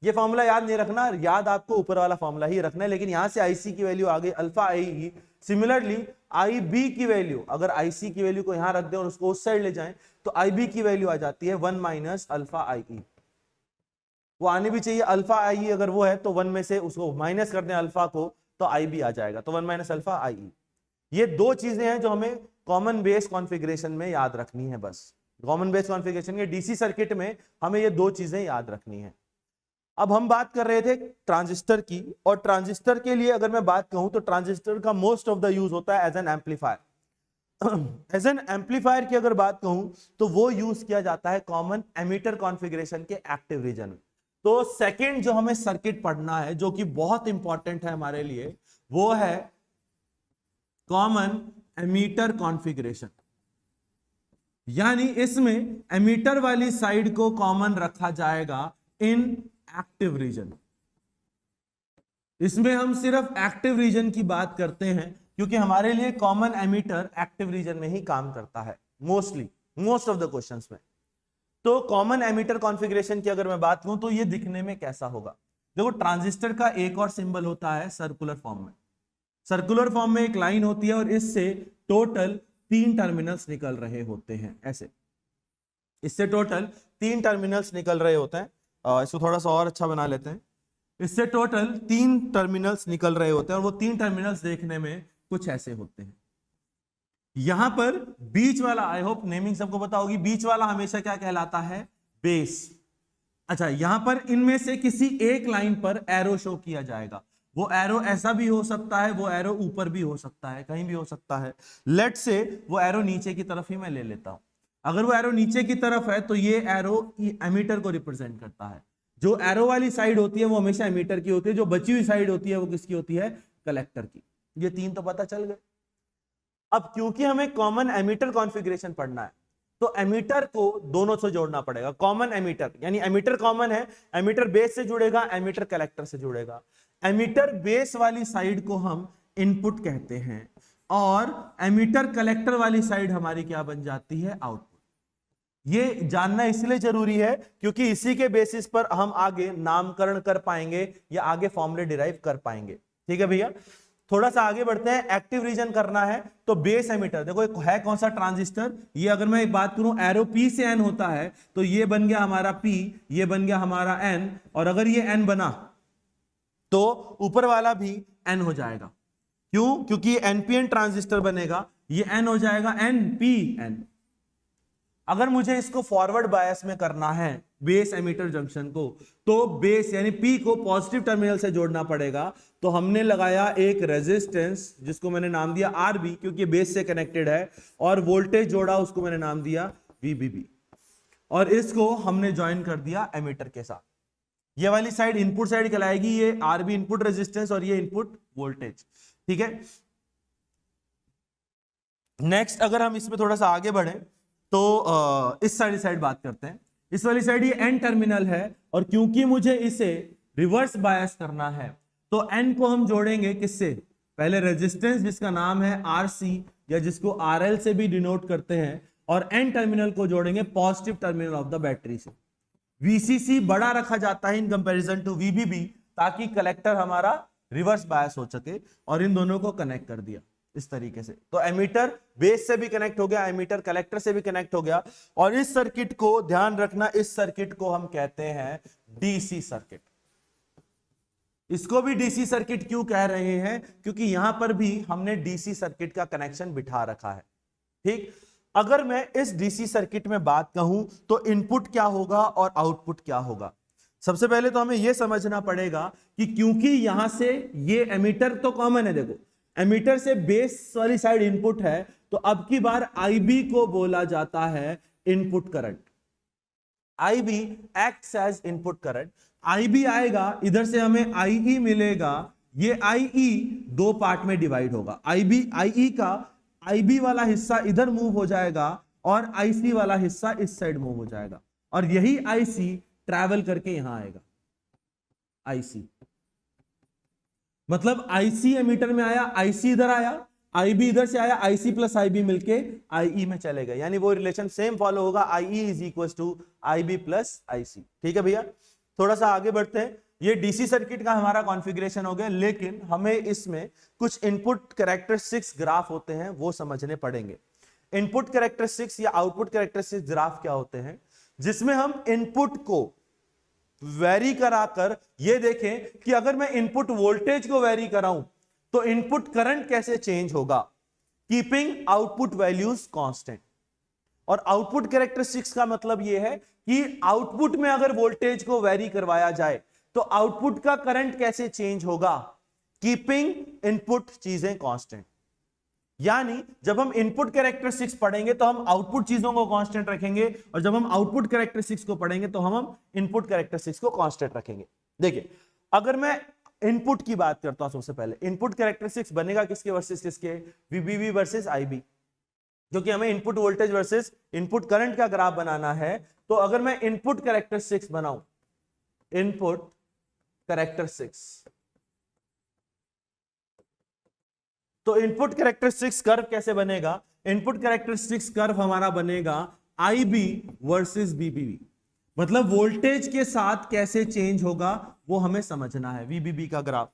ये फॉर्मूला याद नहीं रखना, याद आपको ऊपर वाला फॉर्मूला ही रखना है, लेकिन यहां से IC की वैल्यू आ गई अल्फा IE। सिमिलरली IB की वैल्यू, अगर IC की वैल्यू को यहां रख दें और उसको उस साइड ले जाएं तो IB की वैल्यू आ जाती है 1 माइनस अल्फा IE। वो आनी भी चाहिए, अल्फा IE अगर वो है तो 1 में से उसको माइनस कर दें अल्फा को तो IB आ जाएगा, तो 1 माइनस अल्फा IE। ये दो चीजें हैं जो हमें कॉमन बेस कॉन्फ़िगरेशन में याद रखनी है। बस कॉमन बेस कॉन्फ़िगरेशन के डीसी सर्किट में हमें ये दो चीजें याद रखनी है। अब हम बात कर रहे थे ट्रांजिस्टर की, और ट्रांजिस्टर के लिए अगर मैं बात कहूं तो ट्रांजिस्टर का मोस्ट ऑफ द यूज होता है as an amplifier. As an amplifier की अगर बात कहूं तो वो यूज किया जाता है कॉमन एमीटर कॉन्फ़िगरेशन के एक्टिव रीजन में। तो सेकेंड जो हमें सर्किट पढ़ना है जो कि बहुत इंपॉर्टेंट है हमारे लिए, वो है कॉमन एमीटर कॉन्फ़िगरेशन। यानी इसमें एमीटर वाली साइड को कॉमन रखा जाएगा इन एक्टिव रीजन। इसमें हम सिर्फ एक्टिव रीजन की बात करते हैं क्योंकि हमारे लिए कॉमन एमीटर एक्टिव रीजन में ही काम करता है mostly, most of the questions में। तो कॉमन एमीटर कॉन्फ़िगरेशन की अगर मैं बात करूं तो ये दिखने में कैसा होगा। देखो, ट्रांजिस्टर का एक और सिंबल होता है सर्कुलर फॉर्म में। सर्कुलर फॉर्म में एक लाइन होती है और इससे टोटल 3 टर्मिनल्स निकल रहे होते हैं, ऐसे इससे टोटल 3 टर्मिनल्स निकल रहे होते हैं। इसको थोड़ा सा और अच्छा बना लेते हैं। इससे टोटल 3 टर्मिनल्स निकल रहे होते हैं और वो 3 टर्मिनल्स देखने में कुछ ऐसे होते हैं। यहां पर बीच वाला, आई होप नेमिंग सबको पता होगी, बीच वाला हमेशा क्या कहलाता है, बेस। अच्छा, यहां पर इनमें से किसी एक लाइन पर एरो शो किया जाएगा। वो एरो ऐसा भी हो सकता है, वो एरो ऊपर भी हो सकता है, कहीं भी हो सकता है। लेट से वो एरो नीचे की तरफ ही मैं ले लेता हूं। अगर वो एरो नीचे की तरफ है तो ये एरो एमीटर को रिप्रेजेंट करता है। जो एरो वाली साइड होती है वो हमेशा एमीटर की होती है, जो बची हुई साइड होती है वो किसकी होती है, कलेक्टर की। ये 3 तो पता चल गए। अब क्योंकि हमें कॉमन एमीटर कॉन्फ़िगरेशन पढ़ना है तो एमीटर को दोनों से जोड़ना पड़ेगा। कॉमन एमीटर यानी एमीटर कॉमन है, एमीटर बेस से जुड़ेगा, एमीटर कलेक्टर से जुड़ेगा। एमीटर बेस वाली साइड को हम इनपुट कहते हैं और एमीटर कलेक्टर वाली साइड हमारी क्या बन जाती है, आउटपुट। ये जानना इसलिए जरूरी है क्योंकि इसी के बेसिस पर हम आगे नामकरण कर पाएंगे या आगे फॉर्मूले डिराइव कर पाएंगे। ठीक है भैया, थोड़ा सा आगे बढ़ते हैं। एक्टिव रीजन करना है तो बेस एमीटर, देखो एक है कौन सा ट्रांजिस्टर, ये अगर मैं एक बात करूं एरो P से N होता है तो ये बन गया हमारा P, ये बन गया हमारा N, और अगर ये N बना तो ऊपर वाला भी N हो जाएगा। क्यों? क्योंकि ये NPN ट्रांजिस्टर बनेगा, ये N हो जाएगा NPN। अगर मुझे इसको फॉरवर्ड बायस में करना है बेस एमीटर जंक्शन को, तो बेस यानी P को पॉजिटिव टर्मिनल से जोड़ना पड़ेगा। तो हमने लगाया एक रेजिस्टेंस जिसको मैंने नाम दिया RB क्योंकि बेस से कनेक्टेड है, और वोल्टेज जोड़ा उसको मैंने नाम दिया VBB, और इसको हमने ज्वाइन कर दिया एमीटर के साथ। ये वाली साइड इनपुट साइड कहलाएगी, ये RB इनपुट रेजिस्टेंस और ये इनपुट वोल्टेज। ठीक है, नेक्स्ट अगर हम इसमें थोड़ा सा आगे बढ़े तो इस साइड बात करते हैं। इस वाली साइड ये N टर्मिनल है, और क्योंकि मुझे इसे रिवर्स बायस करना है तो N को हम जोड़ेंगे किससे, पहले रेजिस्टेंस जिसका नाम है RC या जिसको RL से भी डिनोट करते हैं, और N टर्मिनल को जोड़ेंगे positive terminal of the battery से। VCC बड़ा रखा जाता है इन कंपैरिजन टू VBB ताकि कलेक्टर हमारा रिवर्स बायस हो सके, और इन दोनों को कनेक्ट कर दिया इस तरीके से। तो एमीटर बेस से भी कनेक्ट हो गया, एमीटर कलेक्टर से भी कनेक्ट हो गया, और इस सर्किट को ध्यान रखना, इस सर्किट को हम कहते हैं डीसी सर्किट। इसको भी डीसी सर्किट क्यों कह रहे हैं, क्योंकि यहां पर भी हमने डीसी सर्किट का कनेक्शन बिठा रखा है। ठीक, अगर मैं इस डीसी सर्किट में बात कहूं तो इनपुट क्या होगा और आउटपुट क्या होगा। सबसे पहले तो हमें यह समझना पड़ेगा कि क्योंकि यहां से ये एमीटर तो कॉमन है, देखो एमीटर से बेस वाली साइड इनपुट है, तो अब की बार IB को बोला जाता है input current. IB acts as input current. IB आएगा, इधर से हमें IE मिलेगा, ये IE दो पार्ट में डिवाइड होगा। IE का IB वाला हिस्सा इधर मूव हो जाएगा और IC वाला हिस्सा इस साइड मूव हो जाएगा, और यही IC ट्रैवल करके यहां आएगा। IC मतलब IC एमीटर में आया, IC इधर आया, IB इधर से आया, IC प्लस IB मिलके IE में चले गए, यानी वो रिलेशन सेम फॉलो होगा, IE is equal to IB plus IC। ठीक है भैया, थोड़ा सा आगे बढ़ते हैं। ये डीसी सर्किट का हमारा कॉन्फ़िगरेशन हो गया, लेकिन हमें इसमें कुछ इनपुट कैरेक्टरिस्टिक्स ग्राफ होते हैं वो समझने पड़ेंगे। इनपुट कैरेक्टरिस्टिक्स या आउटपुट कैरेक्टरिस्टिक्स ग्राफ क्या होते हैं, जिसमें हम इनपुट को वेरी कराकर ये देखें कि अगर मैं इनपुट वोल्टेज को वेरी कराऊं तो इनपुट करंट कैसे चेंज होगा, कीपिंग आउटपुट वैल्यूज कांस्टेंट। और आउटपुट कैरेक्टरिस्टिक्स का मतलब यह है कि आउटपुट में अगर वोल्टेज को वेरी करवाया जाए तो आउटपुट का करंट कैसे चेंज होगा, कीपिंग इनपुट चीजें कांस्टेंट। यानी जब हम इनपुट कैरेक्टरिस्टिक्स पढ़ेंगे तो हम आउटपुट चीजों को कांस्टेंट रखेंगे, और जब हम आउटपुट कैरेक्टरिस्टिक्स को पढ़ेंगे तो हम इनपुट कैरेक्टरिस्टिक्स को कांस्टेंट रखेंगे। देखिए, अगर मैं इनपुट की बात करता हूं, सबसे पहले इनपुट कैरेक्टरिस्टिक्स बनेगा किसके वर्सेस किसके, VBB वर्सेस IB, क्योंकि हमें input voltage versus input current का ग्राफ बनाना है। तो अगर मैं इनपुट कैरेक्टरिस्टिक्स बनाऊं, इनपुट कैरेक्टरिस्टिक्स, तो इनपुट कैरेक्टरिस्टिक्स कर्व कैसे बनेगा, इनपुट कैरेक्टरिस्टिक्स कर्व हमारा बनेगा IB वर्सेस VBB, मतलब वोल्टेज के साथ कैसे चेंज होगा वो हमें समझना है, VBB का ग्राफ।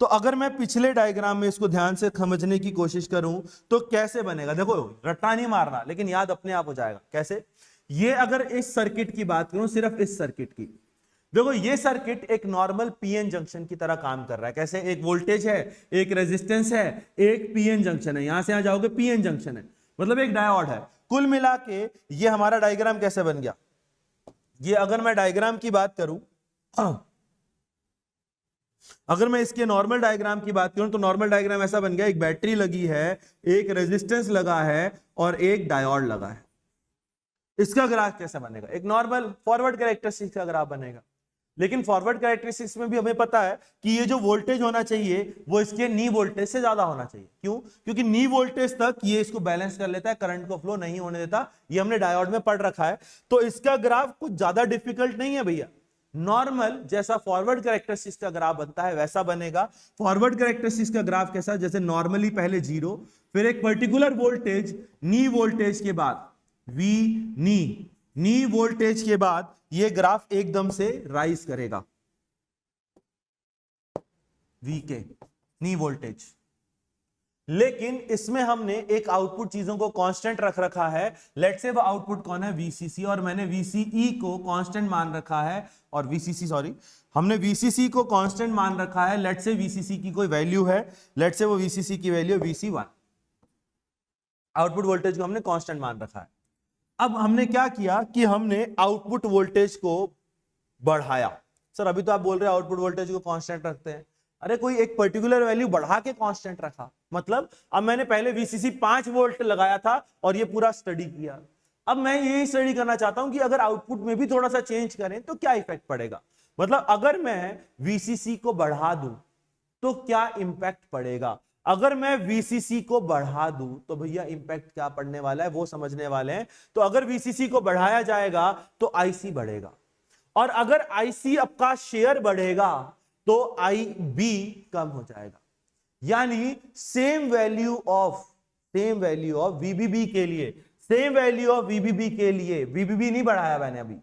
तो अगर मैं पिछले डायग्राम में इसको ध्यान से समझने की कोशिश करूं तो कैसे बनेगा, देखो रट्टा नहीं मारना, लेकिन याद अपने आप हो जाएगा। कैसे, ये अगर इस सर्किट की बात करूं, सिर्फ इस सर्किट की, देखो ये सर्किट एक नॉर्मल पीएन जंक्शन की तरह काम कर रहा है। कैसे, एक वोल्टेज है, एक रेजिस्टेंस है, एक पीएन जंक्शन है, यहां से यहां जाओगे पीएन जंक्शन है, मतलब एक डायोड है। कुल मिला के ये हमारा डायग्राम कैसे बन गया, ये अगर मैं डायग्राम की बात करूं, अगर मैं इसके नॉर्मल डायग्राम की बात करूं तो नॉर्मल डायग्राम ऐसा बन गया, एक बैटरी लगी है, एक रेजिस्टेंस लगा है और एक डायोड लगा है। इसका ग्राफ कैसे बनेगा, एक नॉर्मल फॉरवर्ड कैरेक्टरिस्टिक्स का ग्राफ बनेगा। लेकिन फॉरवर्ड कैरेक्टरिस्टिक्स में भी हमें पता है कि ये जो वोल्टेज होना चाहिए वो इसके नी वोल्टेज से ज्यादा होना चाहिए। क्यों, क्योंकि नी वोल्टेज तक ये इसको बैलेंस कर लेता है, करंट को फ्लो नहीं होने देता, ये हमने डायोड में पढ़ रखा है। तो इसका ग्राफ कुछ ज्यादा डिफिकल्ट नहीं है भैया, नॉर्मल जैसा फॉरवर्ड कैरेक्टरिस्टिक्स का ग्राफ बनता है वैसा बनेगा। फॉरवर्ड कैरेक्टरिस्टिक्स का ग्राफ कैसा, जैसे नॉर्मली पहले 0, फिर एक पर्टिकुलर वोल्टेज नी वोल्टेज के बाद वी नी वोल्टेज के बाद ये ग्राफ एकदम से राइज करेगा वी के नी वोल्टेज। लेकिन इसमें हमने एक आउटपुट चीजों को कांस्टेंट रख रखा है। लेट्स से वो आउटपुट कौन है, वीसीसी, और मैंने वीसीई को कांस्टेंट मान रखा है, और वीसीसी सॉरी, हमने वीसीसी को कांस्टेंट मान रखा है। लेट्स से वीसीसी की कोई वैल्यू है, लेट्स से वो वीसीसी की वैल्यू है VC1। आउटपुट वोल्टेज को हमने कांस्टेंट मान रखा है। अब हमने क्या किया कि हमने आउटपुट वोल्टेज को बढ़ाया। सर अभी तो आप बोल रहे हैं आउटपुट वोल्टेज को कांस्टेंट रखते हैं। अरे कोई एक पर्टिकुलर वैल्यू बढ़ा के कांस्टेंट रखा, मतलब अब मैंने पहले वीसीसी 5 वोल्ट लगाया था और ये पूरा स्टडी किया। अब मैं यही स्टडी करना चाहता हूं कि अगर आउटपुट में भी थोड़ा सा चेंज करें तो क्या इफेक्ट पड़ेगा। मतलब अगर मैं वीसीसी को बढ़ा दूं तो क्या इंपैक्ट पड़ेगा। अगर मैं वीसीसी को बढ़ा दूं तो भैया इंपैक्ट क्या पड़ने वाला है वो समझने वाले हैं। तो अगर वीसीसी को बढ़ाया जाएगा तो आईसी बढ़ेगा, और अगर आईसी आपका शेयर बढ़ेगा तो IB कम हो जाएगा। यानी सेम वैल्यू ऑफ VBB के लिए, सेम वैल्यू ऑफ VBB के लिए, VBB नहीं बढ़ाया मैंने अभी,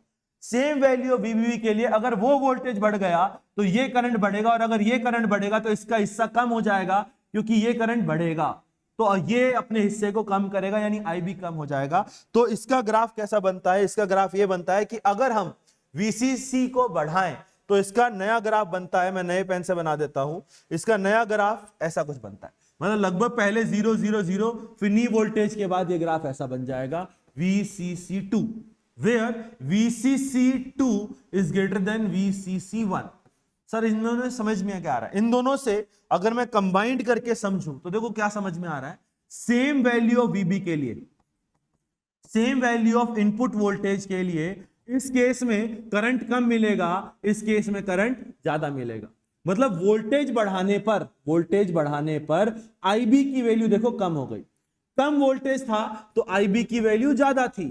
सेम वैल्यू ऑफ VBB के लिए अगर वो वोल्टेज बढ़ गया तो ये करंट बढ़ेगा, और अगर ये करंट बढ़ेगा तो इसका हिस्सा कम हो जाएगा क्योंकि ये करंट बढ़ेगा, तो ये अपने हिस्से को कम करेगा, यानी IB कम हो जाएगा। तो इसका ग्राफ कैसा बनता है, इसका ग्राफ ये बनता है कि अगर हम VCC को बढ़ाएं तो इसका नया ग्राफ बनता है, मैं नए पेन से बना देता हूं, इसका नया ग्राफ ऐसा कुछ बनता है। मतलब लगभग पहले 0 0 0, फिर नी वोल्टेज के बाद ये ग्राफ ऐसा बन जाएगा VCC2, where VCC2 is greater than VCC1। Sir इन दोनों समझ में क्या आ रहा है, इन दोनों से अगर मैं कंबाइंड करके समझूं तो देखो क्या समझ में आ रहा है। सेम वैल्यू ऑफ VB के लिए, same value of input voltage के लिए इस केस में करंट कम मिलेगा, इस केस में करंट ज्यादा मिलेगा। मतलब वोल्टेज बढ़ाने पर IB की वैल्यू देखो कम हो गई। कम वोल्टेज था तो IB की वैल्यू ज्यादा थी,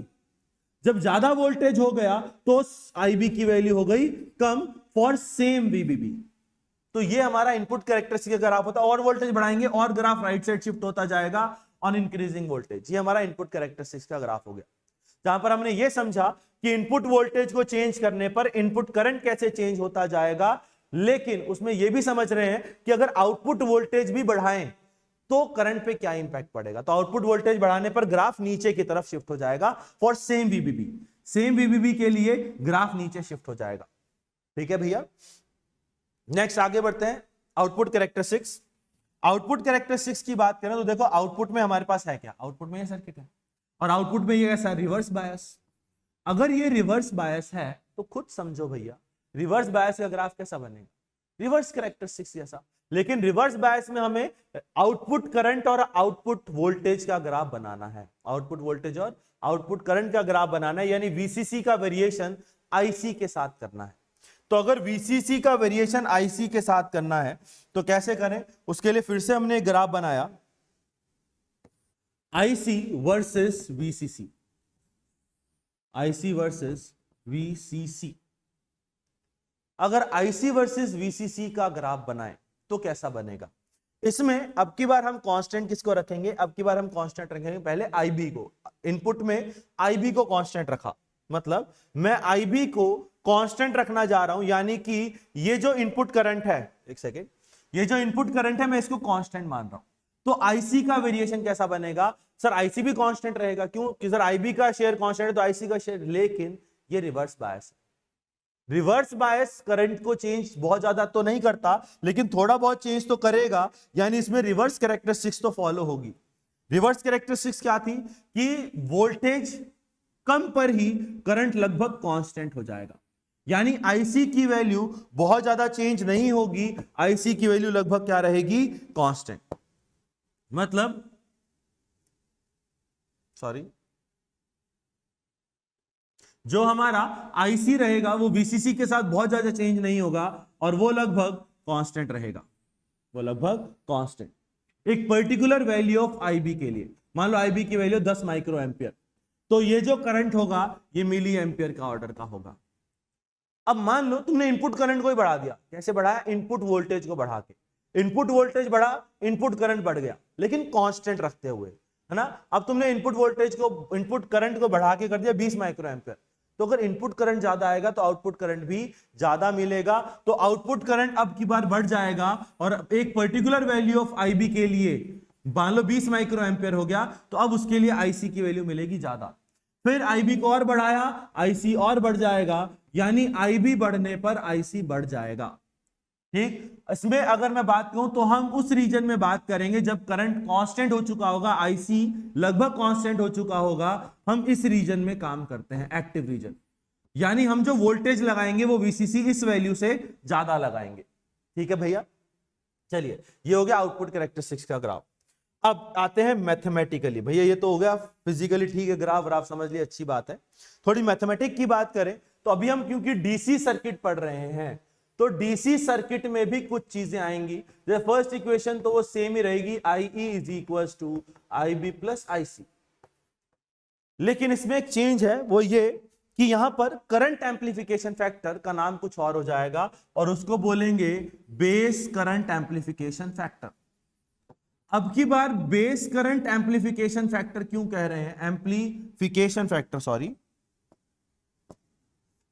जब ज्यादा वोल्टेज हो गया तो IB की वैल्यू हो गई कम फॉर सेम VBB। तो ये हमारा इनपुट कैरेक्टरिस्टिक का ग्राफ होता है। और वोल्टेज बढ़ाएंगे और ग्राफ राइट साइड शिफ्ट होता जाएगा ऑन इंक्रीजिंग वोल्टेज। ये हमारा इनपुट कैरेक्टरिस्टिक्स का ग्राफ हो गया, जहां पर हमने ये समझा कि इनपुट वोल्टेज को चेंज करने पर इनपुट करंट कैसे चेंज होता जाएगा। लेकिन उसमें यह भी समझ रहे हैं कि अगर आउटपुट वोल्टेज भी बढ़ाएं तो करंट पे क्या इंपैक्ट पड़ेगा। तो आउटपुट वोल्टेज बढ़ाने पर ग्राफ नीचे की तरफ शिफ्ट हो जाएगा for same VBB। Same VBB के लिए ग्राफ नीचे शिफ्ट हो जाएगा। ठीक है भैया, नेक्स्ट आगे बढ़ते हैं। आउटपुट कैरेक्टरिस्टिक्स, आउटपुट कैरेक्टरिस्टिक्स की बात करें तो देखो आउटपुट में हमारे पास है क्या, आउटपुट में ये सर्किट है, और आउटपुट में ये कैसा रिवर्स बायस। अगर ये रिवर्स बायस है तो खुद समझो भैया रिवर्स बायस का ग्राफ कैसा बनेगा, रिवर्स कैरेक्टरिस्टिक्स जैसा। लेकिन रिवर्स बायस में हमें आउटपुट करंट और आउटपुट वोल्टेज का ग्राफ बनाना है, आउटपुट वोल्टेज और आउटपुट करंट का ग्राफ बनाना है, यानी VCC का वेरिएशन IC के साथ करना है। तो अगर VCC का वेरिएशन IC के साथ करना है तो कैसे करें, उसके लिए फिर से हमने एक ग्राफ बनाया IC versus VCC, IC versus VCC। अगर IC वर्सेस VCC का ग्राफ बनाएं तो कैसा बनेगा। इसमें अब की बार हम कांस्टेंट किसको रखेंगे, अब की बार हम कांस्टेंट रखेंगे पहले IB को। इनपुट में IB को कांस्टेंट रखा, मतलब मैं IB को कांस्टेंट रखना जा रहा हूं, यानी कि ये जो इनपुट करंट है, एक सेकेंड, ये जो इनपुट करंट है मैं इसको कांस्टेंट मान रहा हूं। तो IC का वेरिएशन कैसा बनेगा, सर IC भी कांस्टेंट रहेगा, क्यों कि सर IB का शेयर कांस्टेंट है तो IC का शेयर, लेकिन ये रिवर्स बायस है। रिवर्स बायस करंट को चेंज बहुत ज्यादा तो नहीं करता, लेकिन थोड़ा बहुत चेंज तो करेगा, यानी इसमें रिवर्स कैरेक्टरिस्टिक्स तो फॉलो होगी। रिवर्स कैरेक्टरिस्टिक्स क्या थी कि वोल्टेज कम पर ही करंट लगभग कांस्टेंट हो जाएगा, यानी IC की वैल्यू बहुत ज्यादा चेंज नहीं होगी, IC की वैल्यू लगभग क्या रहेगी, कांस्टेंट। मतलब सॉरी, जो हमारा IC रहेगा वो VCC के साथ बहुत ज्यादा चेंज नहीं होगा और वो लगभग कांस्टेंट रहेगा, वो लगभग कांस्टेंट। एक पर्टिकुलर वैल्यू ऑफ IB के लिए, मान लो IB की वैल्यू 10 माइक्रो एम्पियर, तो ये जो करंट होगा ये मिली एम्पियर का ऑर्डर का होगा। अब मान लो तुमने इनपुट करंट को ही बढ़ा दिया, कैसे बढ़ाया, इनपुट वोल्टेज को बढ़ा के, इनपुट वोल्टेज बढ़ा, इनपुट करंट बढ़ गया, लेकिन कांस्टेंट रखते हुए, है ना। अब तुमने इनपुट वोल्टेज को, इनपुट करंट को बढ़ा के कर दिया 20 माइक्रो एम्पियर, तो अगर इनपुट करंट ज्यादा आएगा तो आउटपुट करंट भी ज्यादा मिलेगा, तो आउटपुट करंट अब की बार बढ़ जाएगा, और एक पर्टिकुलर वैल्यू ऑफ आईबी के लिए मान लो 20 माइक्रो एम्पियर हो गया, तो अब उसके लिए आईसी की वैल्यू मिलेगी ज्यादा। फिर आईबी को और बढ़ाया, आईसी और बढ़ जाएगा, यानी आईबी बढ़ने पर आईसी बढ़ जाएगा। ठीक, इसमें अगर मैं बात करूं तो हम उस रीजन में बात करेंगे जब करंट कांस्टेंट हो चुका होगा, आईसी लगभग कांस्टेंट हो चुका होगा, हम इस रीजन में काम करते हैं, एक्टिव रीजन। यानी हम जो वोल्टेज लगाएंगे वो वीसीसी इस वैल्यू से ज्यादा लगाएंगे। ठीक है भैया, चलिए ये हो गया आउटपुट कैरेक्टरिस्टिक्स का ग्राफ। अब आते हैं मैथमेटिकली। भैया ये तो हो गया फिजिकली, ठीक है, ग्राफ समझ लिए, अच्छी बात है। थोड़ी मैथमेटिक की बात करें तो अभी हम क्योंकि डीसी सर्किट पढ़ रहे हैं, तो डीसी सर्किट में भी कुछ चीजें आएंगी। जैसे फर्स्ट इक्वेशन तो वो सेम ही रहेगी, IE is equal to IB plus IC, लेकिन इसमें एक चेंज है, वो ये कि यहां पर करंट एम्प्लीफिकेशन फैक्टर का नाम कुछ और हो जाएगा, और उसको बोलेंगे बेस करंट एम्प्लीफिकेशन फैक्टर। अब की बार बेस करंट एम्प्लीफिकेशन फैक्टर क्यों कह रहे हैं, amplification factor, sorry,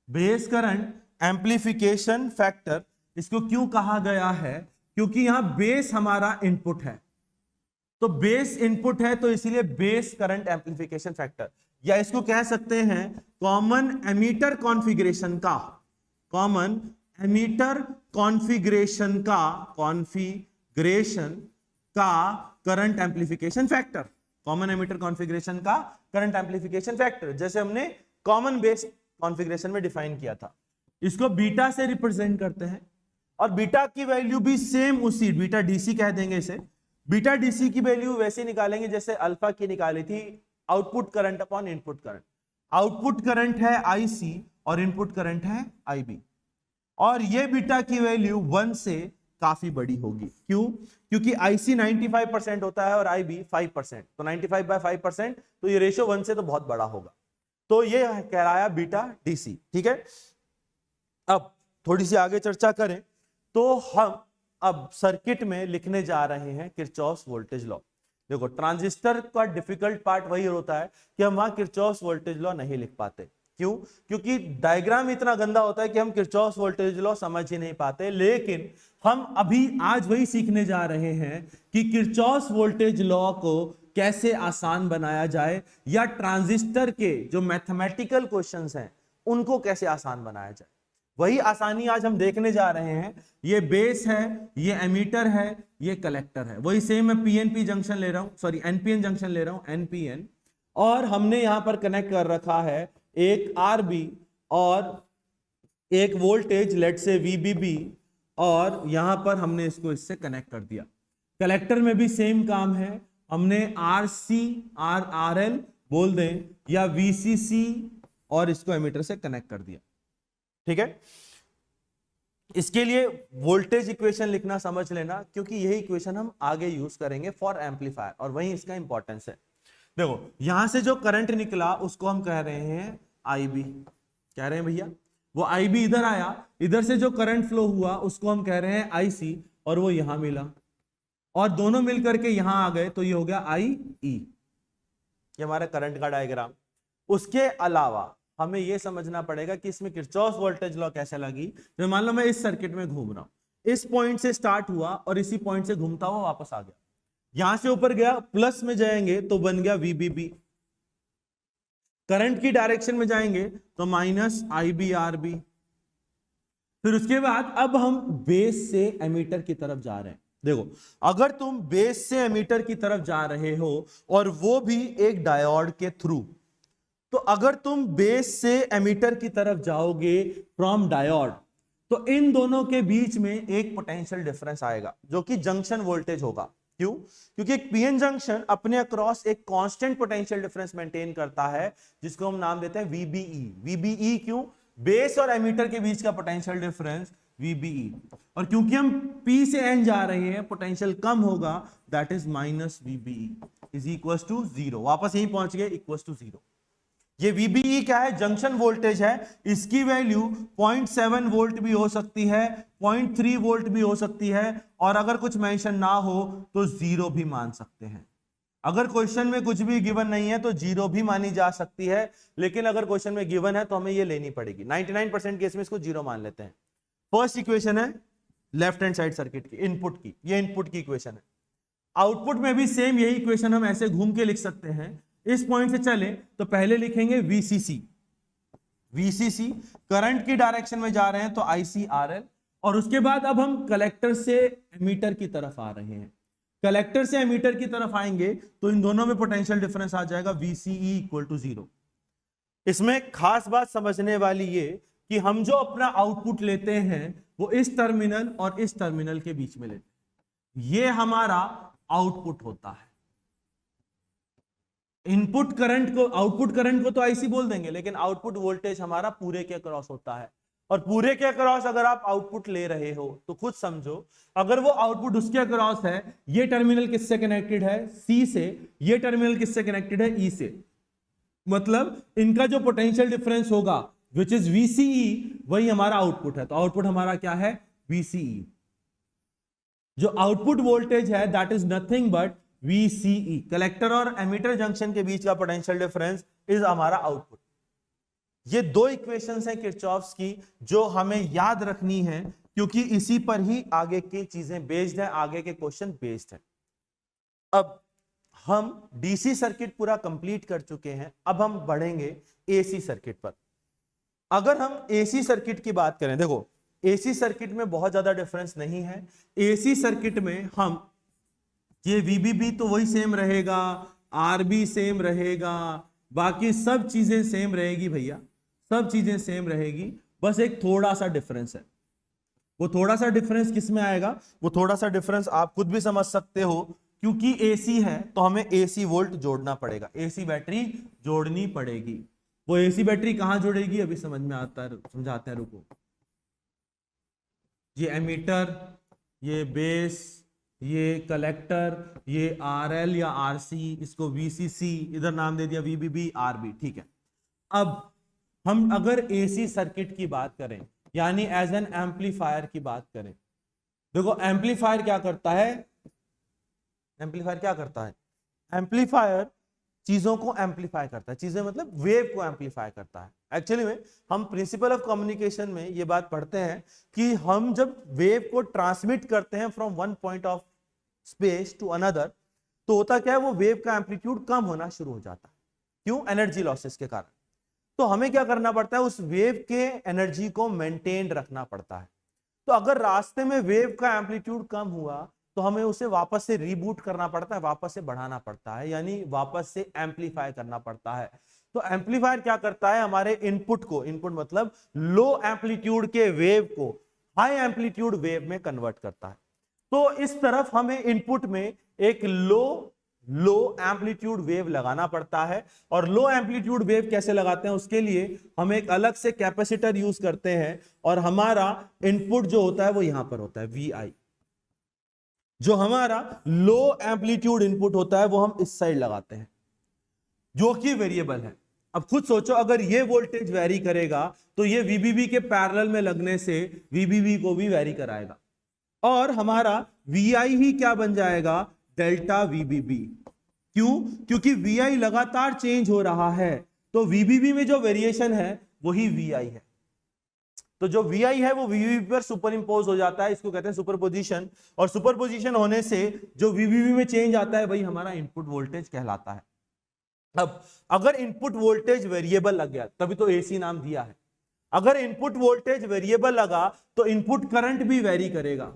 base current amplification factor इसको क्यों कहा गया है, क्योंकि यहां बेस हमारा इनपुट है, तो बेस इनपुट है, तो इसीलिए बेस करंट एम्प्लीफिकेशन फैक्टर, या इसको कह सकते हैं कॉमन एमीटर कॉन्फ़िगरेशन का, कॉमन एमीटर कॉन्फ़िगरेशन का current amplification factor, common ammeter configuration का करंट एम्प्लीफिकेशन फैक्टर, जैसे हमने कॉमन बेस कॉन्फ़िगरेशन में डिफाइन किया था। इसको बीटा से रिप्रेजेंट करते हैं, और बीटा की वैल्यू भी सेम उसी, बीटा डीसी कह देंगे इसे। बीटा डीसी की वैल्यू वैसे निकालेंगे जैसे अल्फा की निकाली थी, output current upon input current. Output current है IC और इनपुट करंट है IB, और ये बीटा की वैल्यू 1 से काफी बड़ी होगी। क्यों? क्योंकि IC 95% होता है और IB 5%, तो 95/5%, तो ये रेशियो 1 से तो बहुत बड़ा होगा, तो ये कहलाया बीटा डीसी। ठीक है, अब थोड़ी सी आगे चर्चा करें तो हम अब सर्किट में लिखने जा रहे हैं किरचॉफ वोल्टेज लॉ। देखो, ट्रांजिस्टर का डिफिकल्ट पार्ट वही होता है कि हम वहां किरचॉफ वोल्टेज लॉ नहीं लिख पाते। क्यों? क्योंकि डायग्राम इतना गंदा होता है कि हम किरचॉफ वोल्टेज लॉ समझ ही नहीं पाते। लेकिन हम अभी आज वही सीखने जा रहे हैं कि किरचॉफ वोल्टेज लॉ को कैसे आसान बनाया जाए, या ट्रांजिस्टर के जो मैथमेटिकल क्वेश्चंस हैं उनको कैसे आसान बनाया जाए, वही आसानी आज हम देखने जा रहे हैं। ये बेस है, ये एमीटर है, ये कलेक्टर है, वही सेम मैं पीएनपी जंक्शन ले रहा हूं, सॉरी एनपीएन जंक्शन ले रहा हूं, एनपीएन, और हमने यहां पर कनेक्ट कर रखा है एक आरबी और एक वोल्टेज लेट से वीबीबी, और यहां पर हमने इसको इससे कनेक्ट कर दिया। कलेक्टर में भी सेम काम है, हमने आरसी आरएल बोल दें या वीसीसी, और इसको एमीटर से कनेक्ट कर दिया। ठीक है, इसके लिए वोल्टेज इक्वेशन लिखना समझ लेना, क्योंकि यही इक्वेशन हम आगे यूज करेंगे फॉर एम्पलीफायर, और वही इसका इंपॉर्टेंस है। देखो, यहां से जो करंट निकला उसको हम कह रहे हैं आईबी, कह रहे हैं भैया, वो आईबी इधर आया, इधर से जो करंट फ्लो हुआ उसको हम कह रहे हैं आईसी, और वो यहां मिला, और दोनों मिलकर के यहां आ गए, तो ये हो गया IE। ये हमारा करंट का डायग्राम। उसके अलावा हमें यह समझना पड़ेगा कि इसमें किरचॉफ वोल्टेज लॉ कैसे लगी। तो मान लो मैं इस सर्किट में घूम रहा हूं, इस पॉइंट से स्टार्ट हुआ और इसी पॉइंट से घूमता हुआ वापस आ गया, यहां से ऊपर गया, प्लस में जाएंगे तो बन गया VBB, करंट की डायरेक्शन में जाएंगे तो माइनस IBRB। फिर उसके बाद अब हम बेस से एमीटर की तरफ जा रहे हैं। देखो, अगर तुम बेस से एमीटर की तरफ जा रहे हो और वो भी एक डायोड के थ्रू, तो अगर तुम बेस से एमीटर की तरफ जाओगे फ्रॉम डायोड, तो इन दोनों के बीच में एक पोटेंशियल डिफरेंस आएगा जो कि जंक्शन वोल्टेज होगा। क्यों? क्योंकि एक पीएन जंक्शन अपने अक्रॉस एक कांस्टेंट पोटेंशियल डिफरेंस मेंटेन करता है, जिसको हम नाम देते हैं VBE। VBE क्यों? बेस और एमीटर के बीच का पोटेंशियल डिफरेंस VBE, और क्योंकि हम P से N जा रहे हैं, पोटेंशियल कम होगा, that is minus VBE is equal to 0। वापस यहीं पहुंच गए, इक्वल टू 0। ये VBE क्या है? जंक्शन वोल्टेज है। इसकी वैल्यू 0.7 वोल्ट भी हो सकती है, 0.3 वोल्ट भी हो सकती है, और अगर कुछ मेंशन ना हो तो 0 भी मान सकते हैं। अगर क्वेश्चन में कुछ भी गिवन नहीं है तो 0 भी मानी जा सकती है, लेकिन अगर क्वेश्चन में गिवन है तो हमें ये लेनी पड़ेगी। 99% केस में इसको 0 मान लेते हैं। फर्स्ट इक्वेशन है लेफ्ट हैंड साइड सर्किट की, इनपुट की, ये इनपुट की इक्वेशन है। आउटपुट में भी सेम यही इक्वेशन हम ऐसे घूम के लिख सकते हैं। इस पॉइंट से चले तो पहले लिखेंगे VCC, VCC करंट की डायरेक्शन में जा रहे हैं तो ICRL, और उसके बाद अब हम कलेक्टर से एमीटर की तरफ आ रहे हैं। कलेक्टर से एमीटर की तरफ आएंगे तो इन दोनों में पोटेंशियल डिफरेंस आ जाएगा VCE = 0। इसमें खास बात समझने वाली ये कि हम जो अपना आउटपुट लेते हैं वो इस टर्मिनल और इस टर्मिनल के बीच में लेते हैं, ये हमारा आउटपुट होता है। इनपुट करंट को, आउटपुट करंट को तो IC बोल देंगे, लेकिन आउटपुट वोल्टेज हमारा पूरे के अक्रॉस होता है। और पूरे के अक्रॉस अगर आप आउटपुट ले रहे हो तो खुद समझो, अगर वो आउटपुट उसके अक्रॉस है, ये टर्मिनल किससे कनेक्टेड है? C से। ये टर्मिनल किससे कनेक्टेड है? E से। मतलब इनका जो पोटेंशियल डिफरेंस होगा विच इज VCE, वही हमारा आउटपुट है। तो आउटपुट हमारा क्या है? VCE। जो आउटपुट वोल्टेज है that is nothing but VCE। Collector और एमीटर जंक्शन के बीच का पोटेंशियल डिफरेंस इज हमारा आउटपुट। ये दो इक्वेशंस हैं किरचॉफ्स की जो हमें याद रखनी है, क्योंकि इसी पर ही आगे की चीजें बेस्ड है, आगे के क्वेश्चन बेस्ड है। अब हम DC सर्किट पूरा कंप्लीट कर चुके हैं, अब हम बढ़ेंगे AC सर्किट पर। अगर हम AC सर्किट की बात करें, देखो AC सर्किट में बहुत ज्यादा डिफरेंस नहीं है। AC सर्किट में हम ये VBB तो वही सेम रहेगा, RB सेम रहेगा, बाकी सब चीजें सेम रहेगी भैया, सब चीजें सेम रहेगी, बस एक थोड़ा सा डिफरेंस है। वो थोड़ा सा डिफरेंस किस में आएगा? वो थोड़ा सा डिफरेंस आप खुद भी समझ सकते हो, क्योंकि AC है तो हमें AC वोल्ट जोड़ना पड़ेगा, AC बैटरी जोड़नी पड़ेगी। वो AC बैटरी कहां जोड़ेगी अभी समझ में आता है, समझाते हैं, रुको। ये एमीटर, ये बेस, ये कलेक्टर, ये RL या RC, इसको VCC, इधर नाम दे दिया VBB, RB, ठीक है। अब हम अगर AC सर्किट की बात करें, यानी एज एन एम्पलीफायर की बात करें, देखो एम्पलीफायर क्या करता है? एम्पलीफायर क्या करता है? एम्पलीफायर चीजों को एम्पलीफाई करता है। चीजें मतलब वेव को एम्पलीफाई करता है। एक्चुअली में हम प्रिंसिपल ऑफ कम्युनिकेशन में ये बात पढ़ते हैं कि हम जब वेव को ट्रांसमिट करते हैं from one point of space to another, तो होता क्या है? वो वेव का एम्पलीट्यूड कम होना शुरू हो जाता है। क्यों? एनर्जी लॉसेस के कारण। तो हमें क्या करना पड़ता है? उस वेव के एनर्जी को मेंटेन रखना पड़ता है। तो अगर रास्ते में वेव का एम्पलीट्यूड कम हुआ तो हमें उसे वापस से रीबूट करना पड़ता है, वापस से बढ़ाना पड़ता है, यानी वापस से एम्पलीफाई करना पड़ता है। तो एम्पलीफायर क्या करता है? हमारे इनपुट को, इनपुट मतलब लो एम्पलीट्यूड के वेव को हाई एम्पलीट्यूड वेव में कन्वर्ट करता है। तो इस तरफ हमें इनपुट में एक लो एम्पलीट्यूड वेव लगाना पड़ता है। और लो एम्पलीट्यूड वेव कैसे लगाते हैं? उसके लिए हम एक अलग से कैपेसिटर यूज करते हैं, और हमारा इनपुट जो होता है वो यहां पर होता है VI। जो हमारा लो एम्पलीट्यूड इनपुट होता है वो हम इस साइड लगाते हैं, जो कि वेरिएबल है। अब खुद सोचो, अगर ये वोल्टेज वेरी करेगा तो ये VBB के पैरेलल में लगने से VBB को भी वेरी कराएगा, और हमारा VI ही क्या बन जाएगा? Delta VBB। क्यों? क्योंकि VI लगातार चेंज हो रहा है, तो VBB में जो वेरिएशन है वही VI है। तो जो VI है वो VBB पर सुपर इंपोज हो जाता है, इसको कहते हैं सुपरपोजिशन। और सुपरपोजिशन होने से जो VBB में चेंज आता है वही हमारा इनपुट वोल्टेज कहलाता है। अब अगर इनपुट वोल्टेज वेरिएबल लग गया, तभी तो AC नाम दिया है। अगर इनपुट वोल्टेज वेरिएबल लगा तो इनपुट करंट भी वेरी करेगा,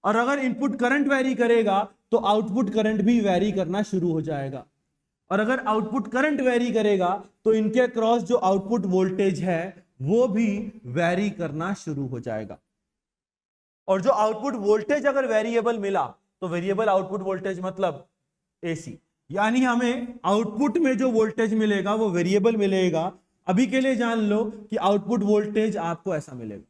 और अगर इनपुट करंट वेरी करेगा तो आउटपुट करंट भी वेरी करना शुरू हो जाएगा। और अगर आउटपुट करंट वेरी करेगा तो इनके क्रॉस जो आउटपुट वोल्टेज है वो भी वेरी करना शुरू हो जाएगा। और जो आउटपुट वोल्टेज अगर वेरिएबल मिला तो वेरिएबल आउटपुट वोल्टेज मतलब AC, यानी हमें आउटपुट में जो वोल्टेज मिलेगा वो वेरिएबल मिलेगा। अभी के लिए जान लो कि आउटपुट वोल्टेज आपको ऐसा मिलेगा,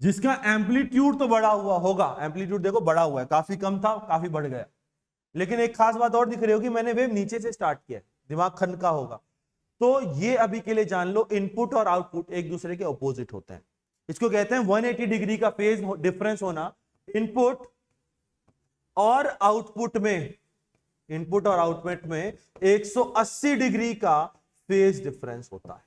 जिसका एम्पलीट्यूड तो बढ़ा हुआ होगा। एम्पलीट्यूड देखो बढ़ा हुआ है, काफी कम था काफी बढ़ गया। लेकिन एक खास बात और दिख रही होगी, मैंने वेव नीचे से स्टार्ट किया, दिमाग खनका होगा। तो ये अभी के लिए जान लो, इनपुट और आउटपुट एक दूसरे के ऑपोजिट होते हैं। इसको कहते हैं 180 डिग्री का फेज डिफरेंस होना इनपुट और आउटपुट में, इनपुट और आउटपुट में 180 डिग्री का फेज डिफरेंस होता है,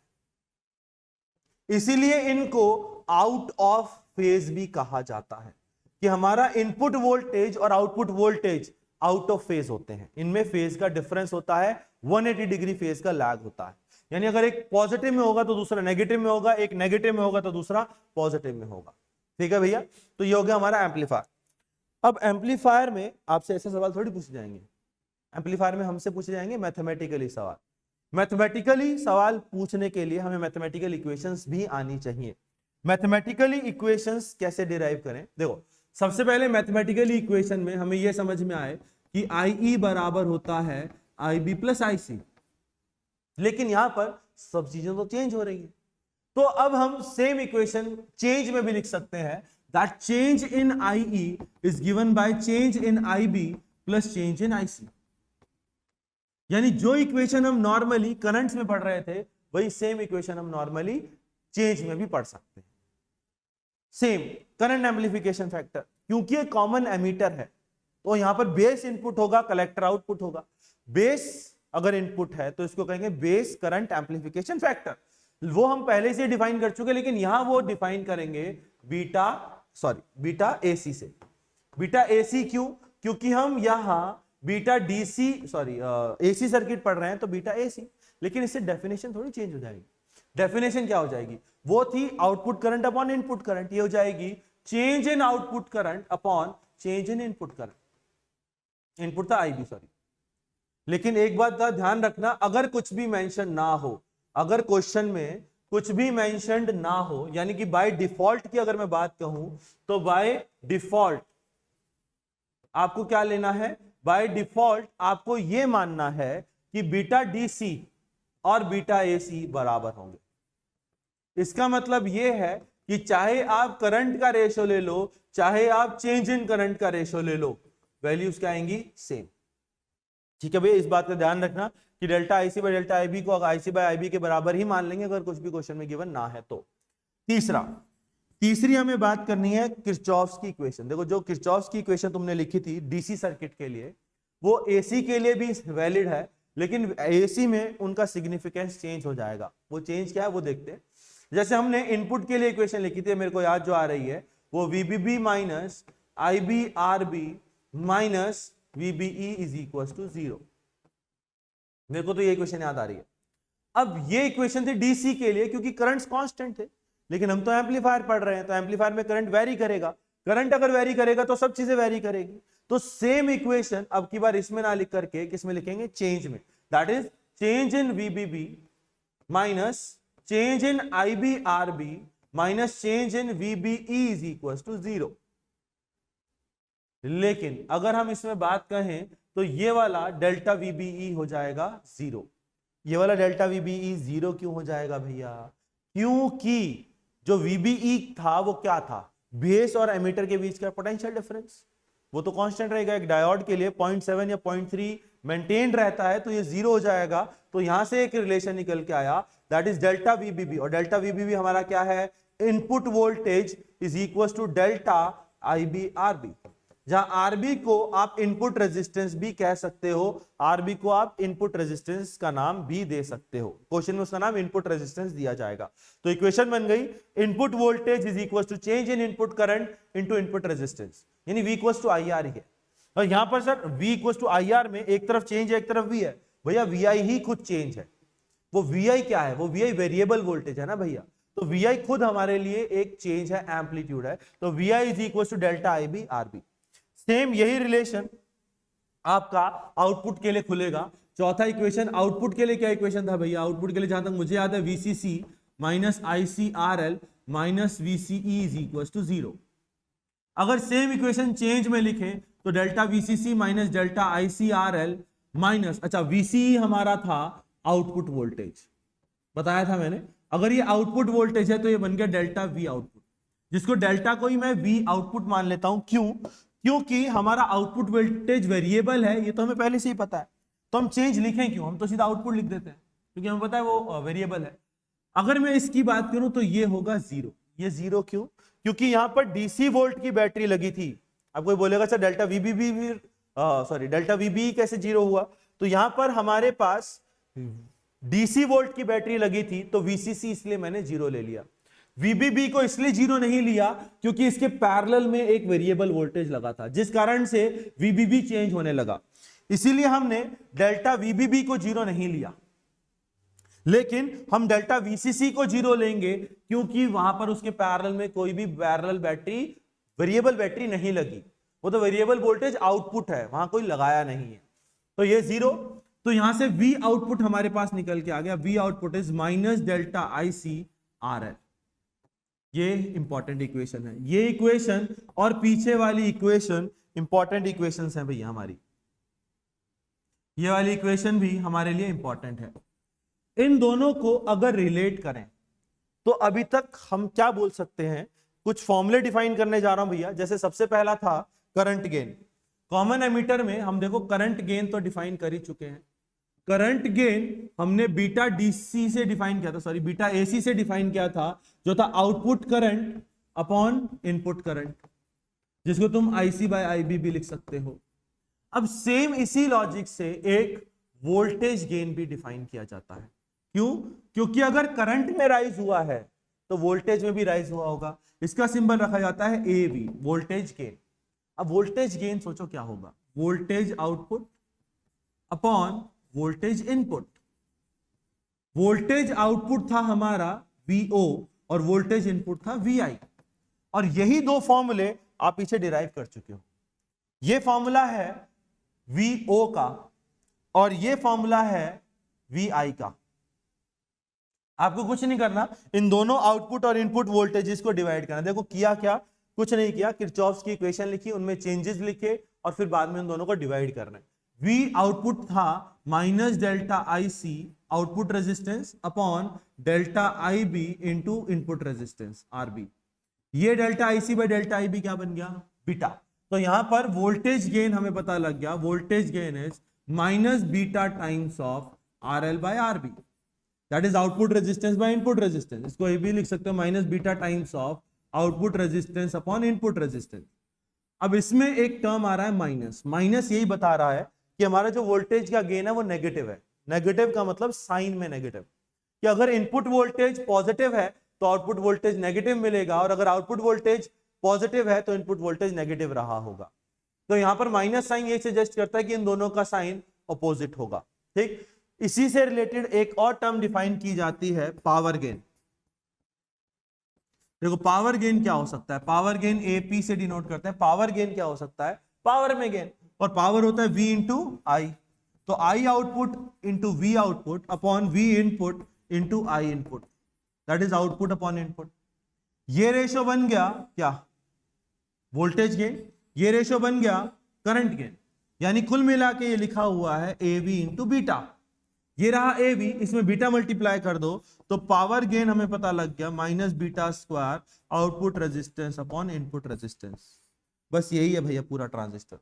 इसीलिए इनको आउट ऑफ फेज भी कहा जाता है कि हमारा इनपुट वोल्टेज और output voltage out of phase होते हैं, इनमें फेज का डिफरेंस होता है, 180 डिग्री फेज का लैग होता है। यानी अगर एक पॉजिटिव में होगा तो दूसरा नेगेटिव में होगा, एक नेगेटिव में होगा तो दूसरा पॉजिटिव में होगा। ठीक है भैया, तो ये हो गया हमारा एम्पलीफायर। अब एम्पलीफायर में आपसे ऐसे सवाल थोड़ी पूछे जाएंगे, एम्पलीफायर में हमसे पूछे जाएंगे मैथमेटिकली सवाल। मैथमेटिकली सवाल पूछने के लिए हमें मैथमेटिकल इक्वेशंस भी आनी चाहिए। मैथमेटिकली इक्वेशंस कैसे डिराइव करें, देखो सबसे पहले मैथमेटिकली इक्वेशन में हमें यह समझ में आए कि IE बराबर होता है IB प्लस IC, लेकिन यहां पर सब चीजें तो चेंज हो रही है, तो अब हम सेम इक्वेशन चेंज में भी लिख सकते हैं, that change in IE is given by change in IB plus change in IC। यानी जो इक्वेशन हम नॉर्मली करंट्स में पढ़ रहे थे वही सेम इक्वेशन हम नॉर्मली चेंज में भी पढ़ सकते हैं। सेम करंट एम्प्लीफिकेशन फैक्टर, क्योंकि ये कॉमन एमीटर है तो यहां पर बेस इनपुट होगा, कलेक्टर आउटपुट होगा। बेस अगर इनपुट है तो इसको कहेंगे बेस करंट एम्प्लीफिकेशन फैक्टर, वो हम पहले से डिफाइन कर चुके, लेकिन यहां वो डिफाइन करेंगे बीटा AC से। बीटा AC क्यों, क्योंकि हम यहां बीटा AC सर्किट पढ़ रहे हैं तो बीटा AC, लेकिन इससे डेफिनेशन थोड़ी चेंज हो जाएगी। डेफिनेशन क्या हो जाएगी, वो थी output current upon input current, ये हो जाएगी change in output current upon change in input current. Input था IB, लेकिन एक बात का ध्यान रखना, अगर कुछ भी मेंशन ना हो, अगर क्वेश्चन में कुछ भी मेंशन्ड ना हो, यानी कि बाय डिफॉल्ट की अगर मैं बात कहूं तो बाय डिफॉल्ट आपको क्या लेना है, बाय डिफॉल्ट आपको यह मानना है कि बीटा DC और बीटा AC बराबर होंगे। इसका मतलब यह है कि चाहे आप करंट का रेशो ले लो, चाहे आप चेंज इन करंट का रेशो ले लो, वैल्यूज क्या आएंगी, सेम। ठीक है भैया, इस बात का ध्यान रखना कि delta IC by delta IB को IC बाय IB के बराबर ही मान लेंगे अगर कुछ भी क्वेश्चन में गिवन ना है तो। तीसरी हमें बात करनी है किरचॉफ्स की इक्वेशन। देखो जो किरचॉफ्स की इक्वेशन तुमने लिखी थी DC सर्किट के लिए, वो AC के लिए भी वैलिड है, लेकिन AC में उनका सिग्निफिकेंस चेंज हो जाएगा। वो चेंज क्या है वो देखते हैं। जैसे हमने इनपुट के लिए इक्वेशन लिखी थी, मेरे को याद जो आ रही है वो VBB minus IBRB minus VBE is equal to 0। मेरे को तो ये इक्वेशन याद आ रही है। अब ये इक्वेशन थी DC के लिए क्योंकि करंट्स कांस्टेंट थे, लेकिन हम तो एम्पलीफायर पढ़ रहे हैं, तो एम्पलीफायर में करंट वेरी करेगा। करंट अगर वेरी करेगा तो सब चीजें वेरी करेगी। तो सेम इक्वेशन अब की बार इसमें ना लिख करके किसमें लिखेंगे, चेंज में। That is change in VBB minus change in IBRB minus change in VBE is equal to 0। लेकिन अगर हम इसमें बात कहें तो ये वाला डेल्टा VBE हो जाएगा 0। ये वाला डेल्टा VBE 0 क्यों हो जाएगा भैया, क्योंकि जो VBE था वो क्या था, बेस और एमीटर के बीच का पोटेंशियल डिफरेंस, वो तो कांस्टेंट रहेगा। एक डायोड के लिए 0.7 या 0.3 मेंटेन रहता है, तो ये 0 हो जाएगा। तो यहां से एक रिलेशन निकल के आया, दैट इज डेल्टा VBB, और डेल्टा VBB हमारा क्या है, input voltage is equal to delta IBRB, जहां RB को आप इनपुट रेजिस्टेंस भी कह सकते हो, RB को आप इनपुट रेजिस्टेंस का नाम भी दे सकते हो। क्वेश्चन में उसका नाम इनपुट रेजिस्टेंस दिया जाएगा। तो इक्वेशन बन गई input voltage is equal to change in input current into input resistance, यानी V इक्वल टू IR ही है। और यहां पर sir V equal to IR में एक तरफ चेंज है एक तरफ V है, भैया VI ही खुद चेंज है। वो VI क्या है, वो VI वेरिएबल वोल्टेज है ना भैया, तो VI खुद हमारे लिए एक चेंज है, एम्पलीट्यूड है। तो VI is equal to delta IBRB। Same यही रिलेशन आपका आउटपुट के लिए खुलेगा। चौथा इक्वेशन आउटपुट के लिए क्या इक्वेशन था भैया, आउटपुट के लिए जहां तक मुझे याद है VCC minus ICRL minus VCE is equal to 0। अगर सेम इक्वेशन चेंज में लिखें तो delta VCC minus delta ICRL minus, अच्छा VCE हमारा था आउटपुट वोल्टेज, बताया था मैंने। अगर ये आउटपुट वोल्टेज है तो ये बन गया डेल्टा V आउटपुट, जिसको डेल्टा को ही मैं V आउटपुट मान लेता हूं। क्यों, क्योंकि हमारा आउटपुट वोल्टेज वेरिएबल है, ये तो हमें पहले से ही पता है। तो हम चेंज लिखें क्यों, हम तो सीधा आउटपुट लिख देते हैं। क्योंकि हमें पता है वो वेरिएबल है। अगर मैं इसकी बात करूं तो ये होगा 0। ये 0 क्यों? क्योंकि यहां पर डीसी वोल्ट की बैटरी लगी थी। अब कोई बोलेगा सर डेल्टा वीबीबी डेल्टा वीबी कैसे 0 हुआ? तो यहां पर हमारे पास डीसी वोल्ट की बैटरी लगी थी, तो वीसीसी इसलिए मैंने 0 ले लिया। वीबीबी को इसलिए 0 नहीं लिया क्योंकि इसके पैरेलल में एक वेरिएबल वोल्टेज लगा था, जिस कारण से वीबीबी चेंज होने लगा। इसीलिए हमने डेल्टा वीबीबी को 0 नहीं लिया, लेकिन हम डेल्टा वीसीसी को 0 लेंगे क्योंकि वहां पर उसके पैरेलल में कोई भी पैरेलल बैटरी वेरिएबल बैटरी नहीं लगी। वो तो वेरिएबल वोल्टेज आउटपुट है, वहां कोई लगाया नहीं है। तो ये 0, तो यहां से V आउटपुट हमारे पास निकल के आ गया। V output is minus delta IC RL। ये इंपॉर्टेंट इक्वेशन है। ये इक्वेशन और पीछे वाली इक्वेशन इंपॉर्टेंट इक्वेशंस हैं भैया हमारी। ये वाली इक्वेशन भी हमारे लिए इंपॉर्टेंट है। इन दोनों को अगर रिलेट करें तो अभी तक हम क्या बोल सकते हैं, कुछ फॉर्मूले डिफाइन करने जा रहा हूं भैया। जैसे सबसे पहला था करंट गेन। कॉमन एमीटर में हम देखो करंट गेन तो डिफाइन कर ही चुके हैं। करंट गेन हमने बीटा डीसी से डिफाइन किया था, सॉरी बीटा एसी से डिफाइन किया था, जो था output current upon input current, जिसको तुम आईसी बाय आईबी भी लिख सकते हो। अब सेम इसी लॉजिक से एक वोल्टेज गेन भी डिफाइन किया जाता है। क्यों? क्योंकि अगर करंट में राइज हुआ है तो वोल्टेज में भी राइज हुआ होगा। इसका सिंबल रखा जाता है एवी, वोल्टेज गेन। अब वोल्टेज गेन सोचो क्या होगा, voltage output upon voltage input. Voltage output था हमारा VO और वोल्टेज इनपुट था VI, और यही दो फॉर्मूले आप पीछे डिराइव कर चुके हो। ये फॉर्मूला है VO का और ये फॉर्मूला है VI का। आपको कुछ नहीं करना, इन दोनों आउटपुट और इनपुट वोल्टेजेस को डिवाइड करना। देखो किया क्या, कुछ नहीं किया, किरचॉफ्स की इक्वेशन लिखी, उनमें चेंजेस लिखे और फिर बाद में उन दोनों को डिवाइड करना है। V आउटपुट था minus delta IC output resistance upon delta IB into input resistance RB। ये delta IC by delta IB क्या बन गया, बीटा। तो यहां पर वोल्टेज गेन हमें पता लग गया, voltage gain is minus beta times of RL by RB, that is output resistance by input resistance. इसको ये भी लिख सकते हो minus beta times of output resistance upon input resistance. अब इसमें एक टर्म आ रहा है माइनस। माइनस यही बता रहा है कि हमारा जो वोल्टेज का गेन है वो नेगेटिव है। नेगेटिव का मतलब साइन में नेगेटिव, कि अगर इनपुट वोल्टेज पॉजिटिव है तो आउटपुट वोल्टेज नेगेटिव मिलेगा, और अगर आउटपुट वोल्टेज पॉजिटिव है तो इनपुट वोल्टेज नेगेटिव रहा होगा। तो यहां पर माइनस साइन ये सजेस्ट करता है कि इन दोनों का साइन अपोजिट होगा। ठीक, इसी से रिलेटेड एक और टर्म डिफाइन की जाती है पावर गेन। देखो पावर गेन क्या हो सकता है, पावर गेन AP से डिनोट करते हैं। पावर गेन क्या हो सकता है, पावर में गेन, और पावर होता है V इंटू I। तो I output into V output upon V input into I input, that is output upon input. ये रेशो बन गया क्या, वोल्टेज गेन। ये रेशो बन गया करंट गेन। यानी कुल मिला के ये लिखा हुआ है AV इंटू बीटा। ये रहा AV, इसमें बीटा मल्टीप्लाई कर दो तो पावर गेन हमें पता लग गया minus beta square output resistance upon input resistance. बस यही है भैया पूरा ट्रांजिस्टर।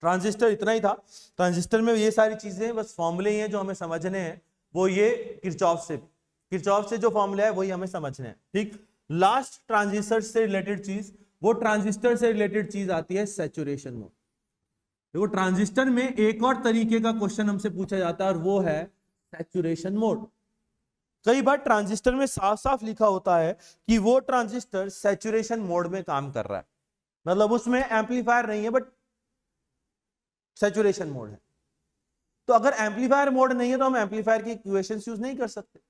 ट्रांजिस्टर इतना ही था। ट्रांजिस्टर में ये सारी चीजें बस फॉर्मूले ही हैं जो हमें समझने हैं, वो ये किरचॉफ से जो फॉर्मूला है वही हमें समझने हैं। ठीक, लास्ट ट्रांजिस्टर से रिलेटेड चीज, वो ट्रांजिस्टर से रिलेटेड चीज आती है सैचुरेशन मोड। देखो ट्रांजिस्टर में एक और तरीके का क्वेश्चन हमसे पूछा जाता है और वो है सैचुरेशन मोड। कई बार ट्रांजिस्टर में साफ साफ लिखा होता है कि वो ट्रांजिस्टर सैचुरेशन मोड में काम कर रहा है, मतलब उसमें एम्पलीफायर नहीं है बट सैचुरेशन मोड है। तो अगर एम्पलीफायर मोड नहीं है तो हम एम्पलीफायर की इक्वेशंस यूज नहीं कर सकते।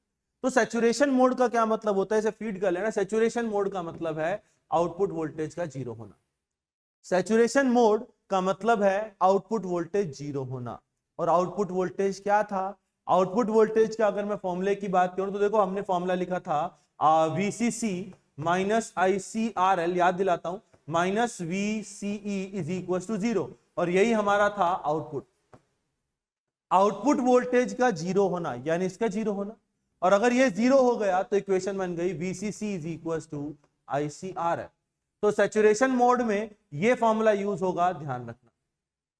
तो सैचुरेशन मोड का क्या मतलब होता है, इसे फीड कर लेना। सैचुरेशन मोड का मतलब है आउटपुट वोल्टेज का 0 होना। सैचुरेशन मोड का मतलब है आउटपुट वोल्टेज 0 होना। और आउटपुट वोल्टेज क्या था, आउटपुट वोल्टेज का अगर मैं फॉर्मूले की बात करूं तो देखो हमने फॉर्मूला लिखा था VCC माइनस ICRL, याद दिलाता हूं, minus VCE is equal to 0, और यही हमारा था आउटपुट। आउटपुट वोल्टेज का 0 होना यानी इसका 0 होना, और अगर ये 0 हो गया तो इक्वेशन बन गई VCC is equal to ICRL। तो सैचुरेशन मोड में ये फॉर्मूला यूज होगा, ध्यान रखना,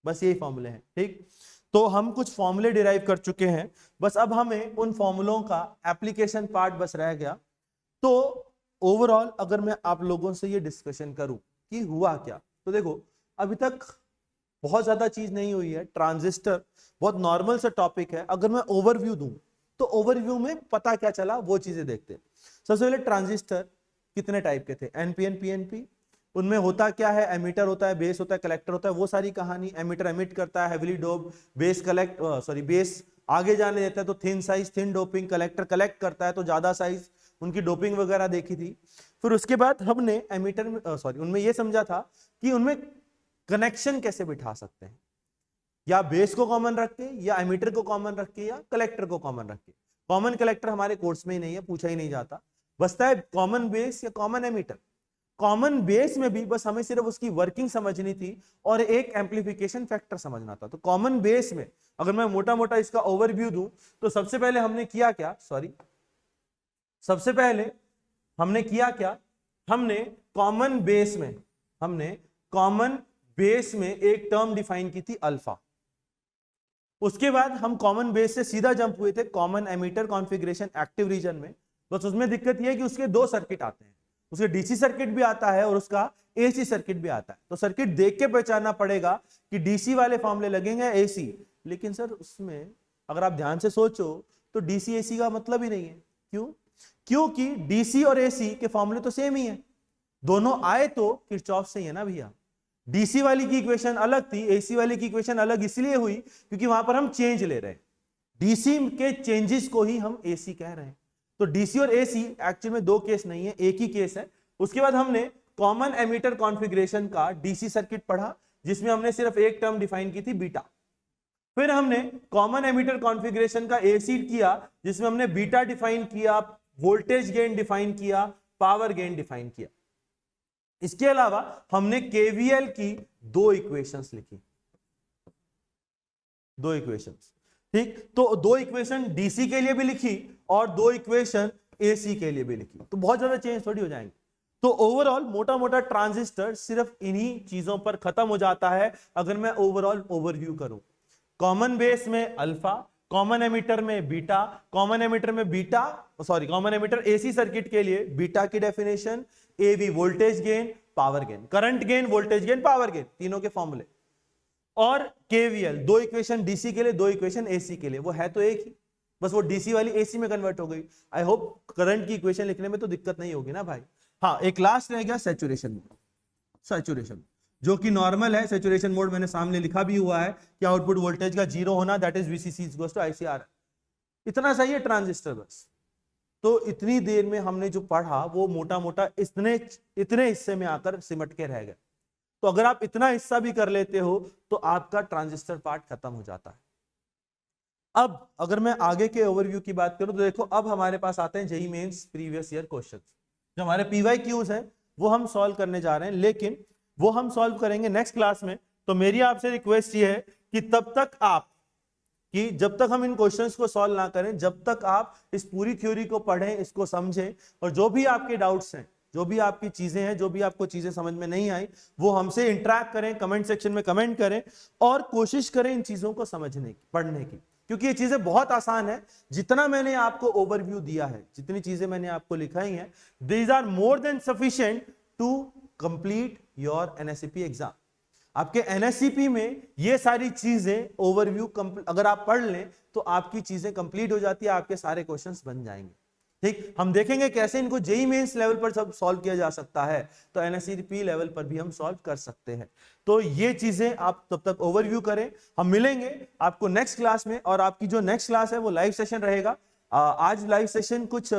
बस यही फॉर्मूले हैं। ठीक, तो हम कुछ फॉर्मूले डिराइव कर चुके हैं, बस अब हमें उन फॉर्मूलों का एप्लीकेशन पार्ट बस रह गया। तो ओवरऑल अगर मैं आप लोगों से ये डिस्कशन करूं कि हुआ क्या, तो देखो अभी तक बहुत ज्यादा चीज नहीं हुई है। ट्रांजिस्टर बहुत नॉर्मल सा टॉपिक है। अगर मैं ओवरव्यू दूं तो ओवरव्यू में पता क्या चला वो चीजें देखते हैं। सबसे पहले ट्रांजिस्टर कितने टाइप के थे, एनपीएन पीएनपी। उनमें होता क्या है, एमिटर होता है, बेस होता है, कलेक्टर होता है, वो सारी कहानी। एमिटर एमिट करता है, हेवीली डोप, बेस बेस आगे जाने देता है तो thin size thin doping, collector collect करता है तो ज्यादा साइज, उनकी डोपिंग वगैरह देखी थी। फिर उसके बाद हमने एमिटर में उनमें ये समझा था कि उनमें कनेक्शन कैसे बिठा सकते हैं, या बेस को कॉमन रख के, या एमिटर को कॉमन रख के, या कलेक्टर को कॉमन रख के। कॉमन कलेक्टर हमारे कोर्स में ही नहीं है, पूछा ही नहीं जाता, बसता है कॉमन बेस या कॉमन एमिटर। कॉमन बेस में भी बस हमें सिर्फ उसकी वर्किंग समझनी थी और एक एम्पलीफिकेशन फैक्टर समझना था। तो कॉमन बेस में अगर मैं मोटा मोटा इसका ओवरव्यू दूं तो सबसे पहले हमने किया क्या, सबसे पहले हमने किया क्या, हमने कॉमन बेस में एक टर्म डिफाइन की थी अल्फा। उसके बाद हम कॉमन बेस से सीधा जंप हुए थे common emitter configuration active region में। बस उसमें दिक्कत यह है कि उसके दो सर्किट आते हैं, उसके डीसी सर्किट भी आता है और उसका एसी सर्किट भी आता है। तो सर्किट देख के पहचानना पड़ेगा कि डीसी वाले फॉर्मूले लगेंगे एसी। लेकिन सर उसमें अगर आप ध्यान से सोचो तो डीसी एसी का मतलब ही नहीं है। क्यों? क्योंकि डीसी और एसी के फॉर्मूले तो सेम ही है, दोनों आए तो किरचॉफ से ही है ना भैया। डीसी वाली की इक्वेशन अलग थी, एसी वाली की इक्वेशन अलग इसलिए हुई क्योंकि वहां पर हम चेंज ले रहे हैं, डीसी के चेंजेस को ही हम एसी कह रहे हैं। तो डीसी और एसी एक्चुअल में दो केस नहीं है, एक ही केस है। उसके बाद हमने कॉमन एमिटर कॉन्फ़िगरेशन का डीसी सर्किट पढ़ा जिसमें हमने सिर्फ एक टर्म डिफाइन की थी बीटा। फिर हमने कॉमन एमिटर कॉन्फ़िगरेशन का एसी किया जिसमें हमने बीटा डिफाइन किया, वोल्टेज गेन डिफाइन किया, पावर गेन डिफाइन किया। इसके अलावा हमने केवीएल की दो इक्वेशंस लिखी, दो इक्वेशंस, ठीक। तो दो इक्वेशन डीसी के लिए भी लिखी और दो इक्वेशन एसी के लिए भी लिखी, तो बहुत ज्यादा चेंज थोड़ी हो जाएंगे। तो ओवरऑल मोटा मोटा ट्रांजिस्टर सिर्फ इन्हीं चीजों पर खत्म हो जाता है अगर मैं ओवरऑल ओवरव्यू करूं। कॉमन बेस में अल्फा, कॉमन एमिटर में beta, common emitter AC circuit के लिए बीटा की definition, AV voltage gain, power gain, current gain, voltage gain, power gain, तीनों के फॉर्मूले, और केवीएल दो इक्वेशन डीसी के लिए, दो इक्वेशन एसी के लिए। वो है तो एक ही, बस वो डीसी वाली एसी में कन्वर्ट हो गई। आई होप करंट की इक्वेशन लिखने में तो दिक्कत नहीं होगी ना भाई। हाँ, एक लास्ट रह गया सैचुरेशन मोड। सैचुरेशन जो कि नॉर्मल है, सैचुरेशन मोड मैंने सामने लिखा भी हुआ है कि आउटपुट वोल्टेज का 0 होना, that is VCC equals to ICR. इतना सही है ट्रांजिस्टर बस। तो इतनी देर में हमने जो पढ़ा वो मोटा मोटा इतने हिस्से में आकर सिमट के रह गए। तो अगर आप इतना हिस्सा भी कर लेते हो तो आपका ट्रांजिस्टर पार्ट खत्म हो जाता है। अब अगर मैं आगे के ओवरव्यू की बात करूं तो देखो अब हमारे पास आते हैं JEE mains previous year questions. जो हमारे पीवाईक्यूज हैं वो हम सॉल्व करने जा रहे हैं, लेकिन वो हम सॉल्व करेंगे नेक्स्ट क्लास में। तो मेरी आपसे रिक्वेस्ट ये है कि तब तक आप जब तक हम इन क्वेश्चंस को सॉल्व ना करें, जब तक आप इस पूरी थ्योरी को पढ़ें, इसको समझें, और जो भी आपके डाउट्स हैं, जो भी आपकी चीजें हैं, जो भी आपको चीजें समझ में नहीं आई, वो हमसे इंटरेक्ट करें, कमेंट सेक्शन में कमेंट करें और कोशिश करें इन चीजों को समझने की, पढ़ने की, क्योंकि ये चीजें बहुत आसान है। जितना मैंने आपको ओवरव्यू दिया है, जितनी चीजें मैंने आपको लिखाई हैं, these are more than sufficient to complete your NSCP exam. आपके एनएससीपी में ये सारी चीजें ओवरव्यू अगर आप पढ़ लें तो आपकी चीजें कंप्लीट हो जाती है, आपके सारे क्वेश्चंस बन जाएंगे। ठीक, हम देखेंगे कैसे इनको जेईई मेंस लेवल पर सब सॉल्व किया जा सकता है, तो एनएससीपी लेवल पर भी हम सॉल्व कर सकते हैं। तो ये चीजें आप तब तक ओवरव्यू करें। हम मिलेंगे आपको नेक्स्ट क्लास में, और आपकी जो नेक्स्ट क्लास है वो लाइव सेशन रहेगा। आज लाइव सेशन कुछ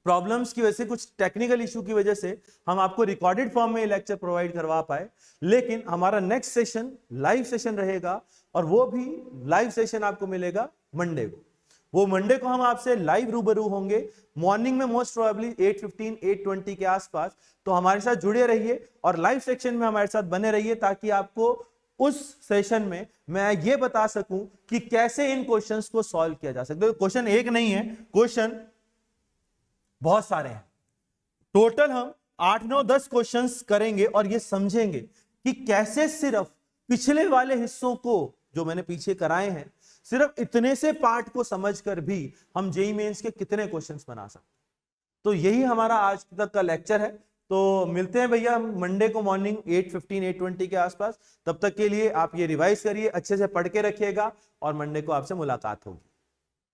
प्रॉब्लम्स की वजह से, कुछ टेक्निकल इशू की वजह से हम आपको रिकॉर्डेड फॉर्म में लेक्चर प्रोवाइड करवा पाए, लेकिन हमारा नेक्स्ट सेशन लाइव सेशन रहेगा, और वो भी लाइव सेशन आपको मिलेगा मंडे को। वो मंडे को हम आपसे लाइव रूबरू होंगे मॉर्निंग में, मोस्ट प्रोबेबली 8:15 8:20 के आसपास। तो हमारे साथ जुड़े रहिए और लाइव सेक्शन में हमारे साथ बने रहिए, ताकि आपको उस सेशन में मैं ये बता सकूं कि कैसे इन क्वेश्चंस को सॉल्व किया जा सकता है। क्वेश्चन एक नहीं है, क्वेश्चन बहुत सारे हैं। टोटल हम 8 9 10 क्वेश्चंस करेंगे और ये समझेंगे कि कैसे सिर्फ पिछले वाले हिस्सों को जो मैंने पीछे कराए हैं, सिर्फ इतने से पार्ट को समझकर भी हम जेईई मेंस के कितने क्वेश्चंस बना सकते हैं। तो यही हमारा आज तक का लेक्चर है। तो मिलते हैं भैया मंडे को मॉर्निंग 8:15 8:20 के आसपास। तब तक के लिए आप ये रिवाइज करिए, अच्छे से पढ़ के रखिएगा और मंडे को आपसे मुलाकात होगी।